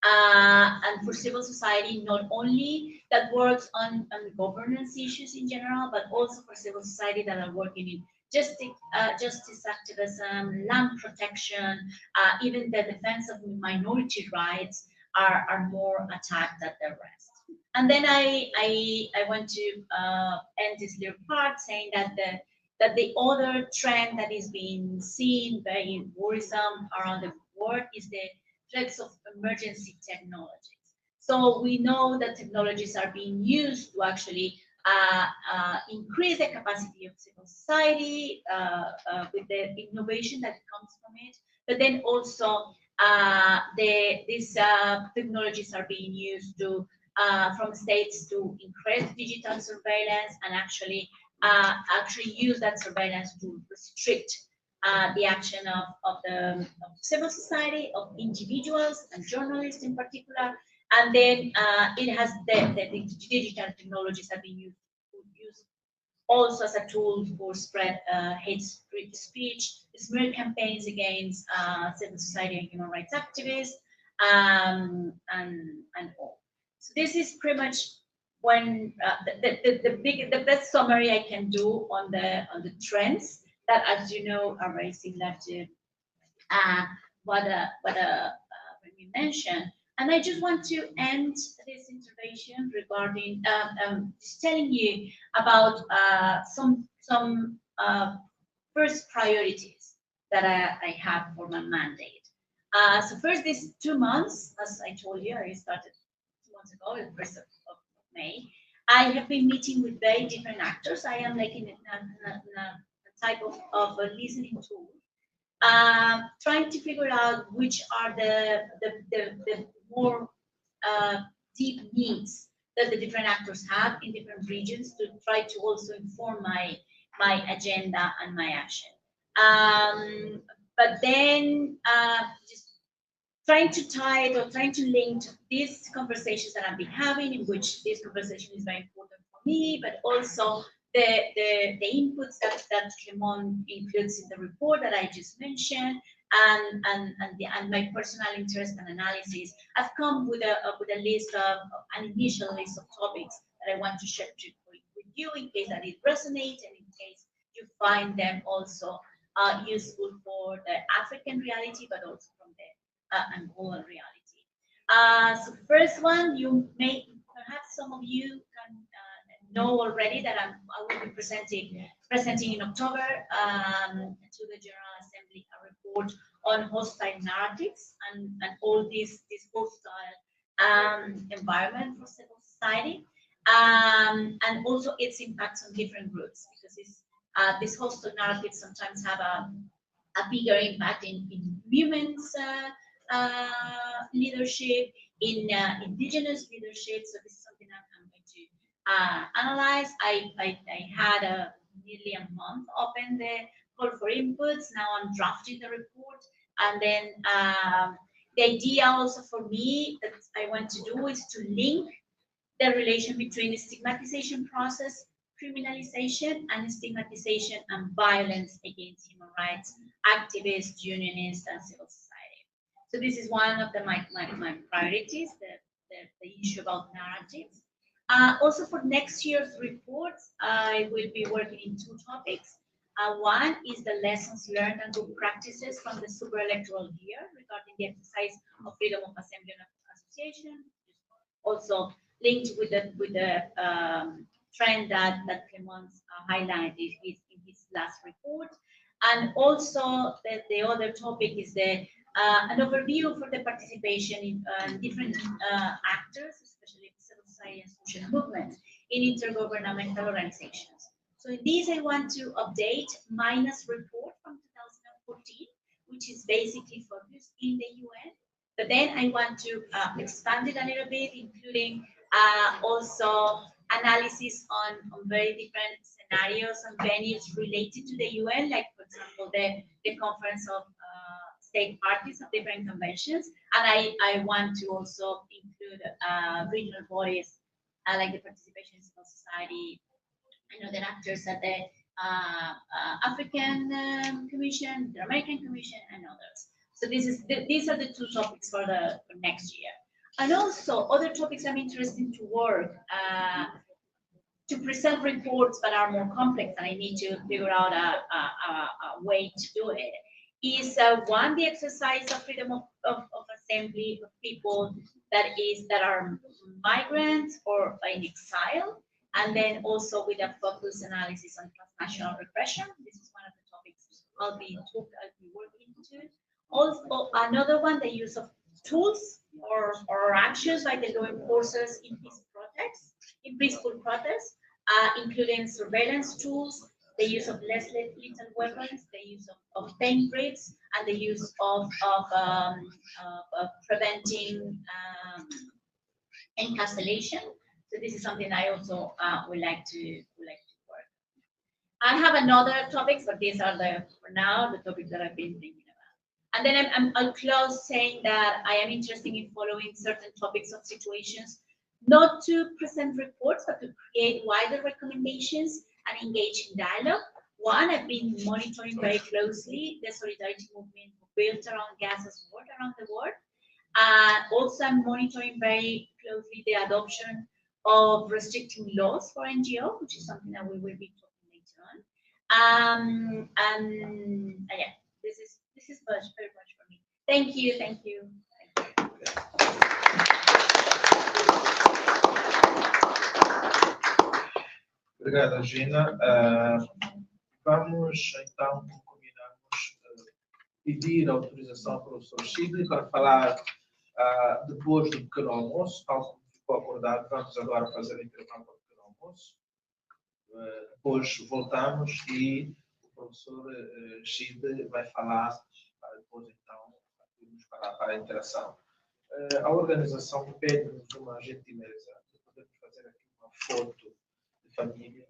And for civil society, not only that works on governance issues in general, but also for civil society that are working in justice activism, land protection, even the defense of minority rights are more attacked than the rest. And then I want to end this little part saying that the other trend that is being seen very worrisome around the world is the threats of emergency technologies. So we know that technologies are being used to actually increase the capacity of civil society with the innovation that comes from it, but then also these technologies are being used to from states to increase digital surveillance and actually use that surveillance to restrict the action of civil society, of individuals and journalists in particular. And then it has the digital technologies have been used also as a tool for spread hate speech, smear campaigns against civil society and human rights activists, and all. So this is pretty much when the best summary I can do on the trends that, as you know, are very similar to what we mentioned. And I just want to end this intervention regarding just telling you about some first priorities that I have for my mandate. So first, these 2 months, as I told you, I started 2 months ago, the 1st of May. I have been meeting with very different actors. I am like in a type of a listening tool, trying to figure out which are the more deep needs that the different actors have in different regions to try to also inform my agenda and my action. But then just trying to tie it or trying to link these conversations that I've been having, in which this conversation is very important for me, but also the inputs that Clement includes in the report that I just mentioned, and my personal interest and analysis. I've come with a list of an initial list of topics that I want to share with you in case that it resonates and in case you find them also useful for the African reality, but also from the Angolan reality. So first one, you may perhaps some of you can know already that I will be presenting in October to the General Assembly a report on hostile narratives and all this hostile environment for civil society, and also its impacts on different groups, because these hostile narratives sometimes have a bigger impact in women's leadership, in indigenous leadership. So this is something I'm going to analyze. I had nearly a month open the call for inputs. Now I'm drafting the report, and then the idea also for me that I want to do is to link the relation between the stigmatization process, criminalization, and stigmatization and violence against human rights activists, unionists, and civil society. So this is one of my priorities, the issue about narratives. Also for next year's reports, I will be working in 2 topics. One is the lessons learned and good practices from the super electoral year regarding the exercise of freedom of assembly and association. Also linked with the trend that Clement highlighted in his last report. And also the other topic is an overview for the participation in different actors, especially civil society and social movements in intergovernmental organizations. So in this, I want to update Mina's report from 2014, which is basically focused in the UN. But then I want to expand it a little bit, including also analysis on very different scenarios and venues related to the UN, like, for example, the Conference of state parties of different conventions. And I want to also include regional bodies like the participation in civil society and other actors at the African Commission, the American Commission, and others. So these are the two topics for next year. And also other topics I'm interested to work to present reports that are more complex, and I need to figure out a way to do it. Is one, the exercise of freedom of assembly of people that are migrants or in exile, and then also with a focus analysis on transnational repression. This is one of the topics I'll be working into. Also, another one, the use of tools or actions by the law enforcers in peaceful protests, including surveillance tools, the use of less lethal weapons, the use of paint bricks, and the use of preventing encarceration. So this is something I also would like to work. I have another topics, but these are for now the topics that I've been thinking about. And then I'll close saying that I am interested in following certain topics of situations, not to present reports, but to create wider recommendations and engage in dialogue. One, I've been monitoring very closely the solidarity movement built around Gaza's war around the world. Also, I'm monitoring very closely the adoption of restricting laws for NGO, which is something that we will be talking later on. Yeah, this is very much for me. Thank you. Obrigada, Gina. Vamos então combinarmos pedir autorização ao professor Chidley para falar depois do pequeno almoço, tal como ficou acordado. Vamos agora fazer o intervalo para o pequeno almoço. Depois voltamos e o professor Chidley vai falar para depois então irmos para a interação. A organização pede-nos uma gentileza de podermos fazer aqui uma foto de família,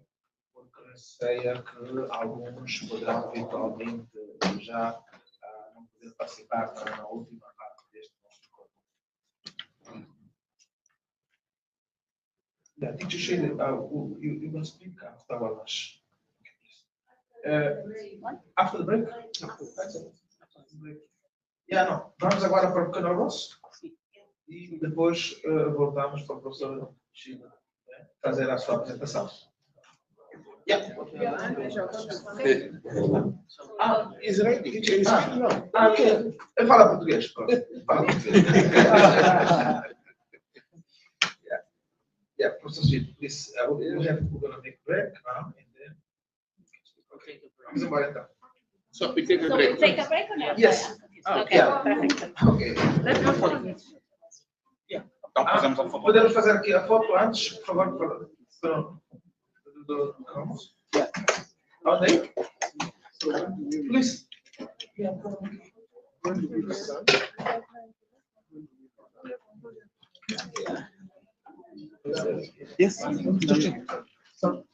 porque receia que alguns poderão eventualmente já não poder participar na última parte deste nosso encontro. Yeah, Teacher Shirley, you will speak after our lunch. After the break? After the break. Yeah, não. Vamos agora para o pequeno almoço e depois voltamos para o professor Chidley fazer a sua apresentação. Yeah. Is ready. Ok. Fala português. Fala português. Yeah, Professor Chidley, please. We're going to make a break now and then. Okay. Vamos embora então. So we take a So break. we take a break or no? Yes. Okay, Yeah. perfect. Ok. Então fazemos a foto. Podemos fazer aqui a foto antes, por favor, vamos. Onde? Please. Yes. So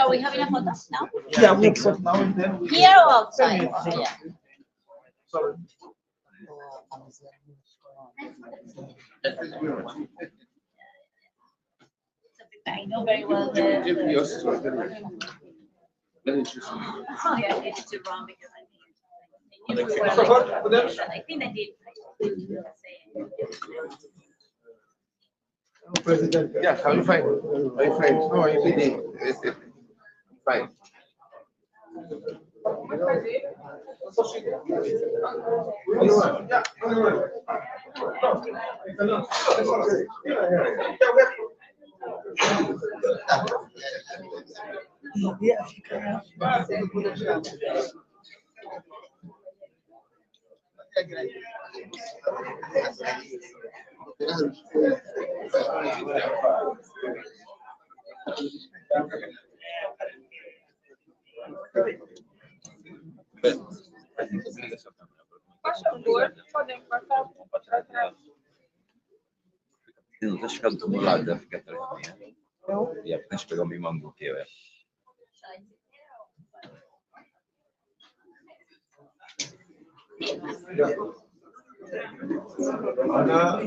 we having a photo now? Yeah, we have now and then. Here or outside? Yeah. Sorry. I know very well Give me the. yours. Let me choose. Oh, yeah, I did it wrong because I think. Por favor, podemos? I think I did. Yeah, how you find? How you find? No, I really. Fine. Não, deixa ficar do lado, já fica atrás de mim. E aí, tens que pegar o mesmo ângulo que eu. Anna,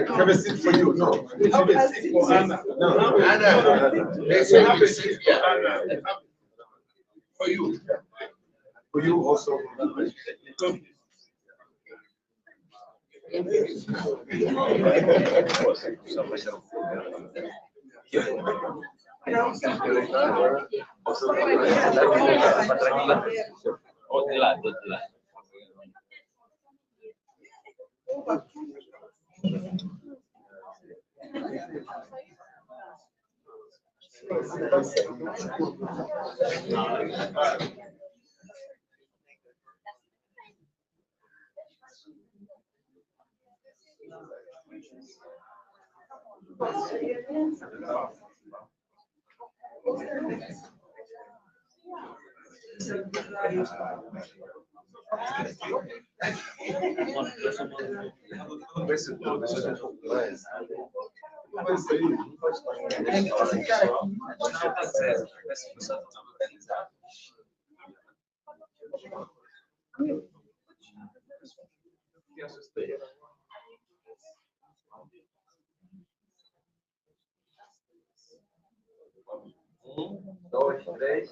have a seat for you. No, have a seat for Anna. No, Anna, let's have a seat for Anna. For you. For you also. Oh, di là, di là. Dois, três.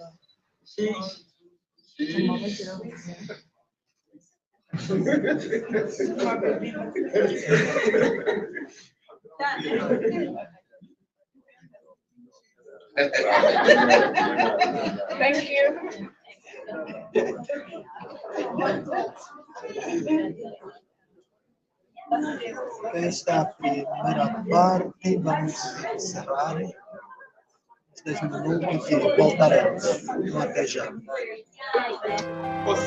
Thank you. Esta é a primeira parte, vamos encerrar. 10 minutos e voltaremos. Até já. Posso?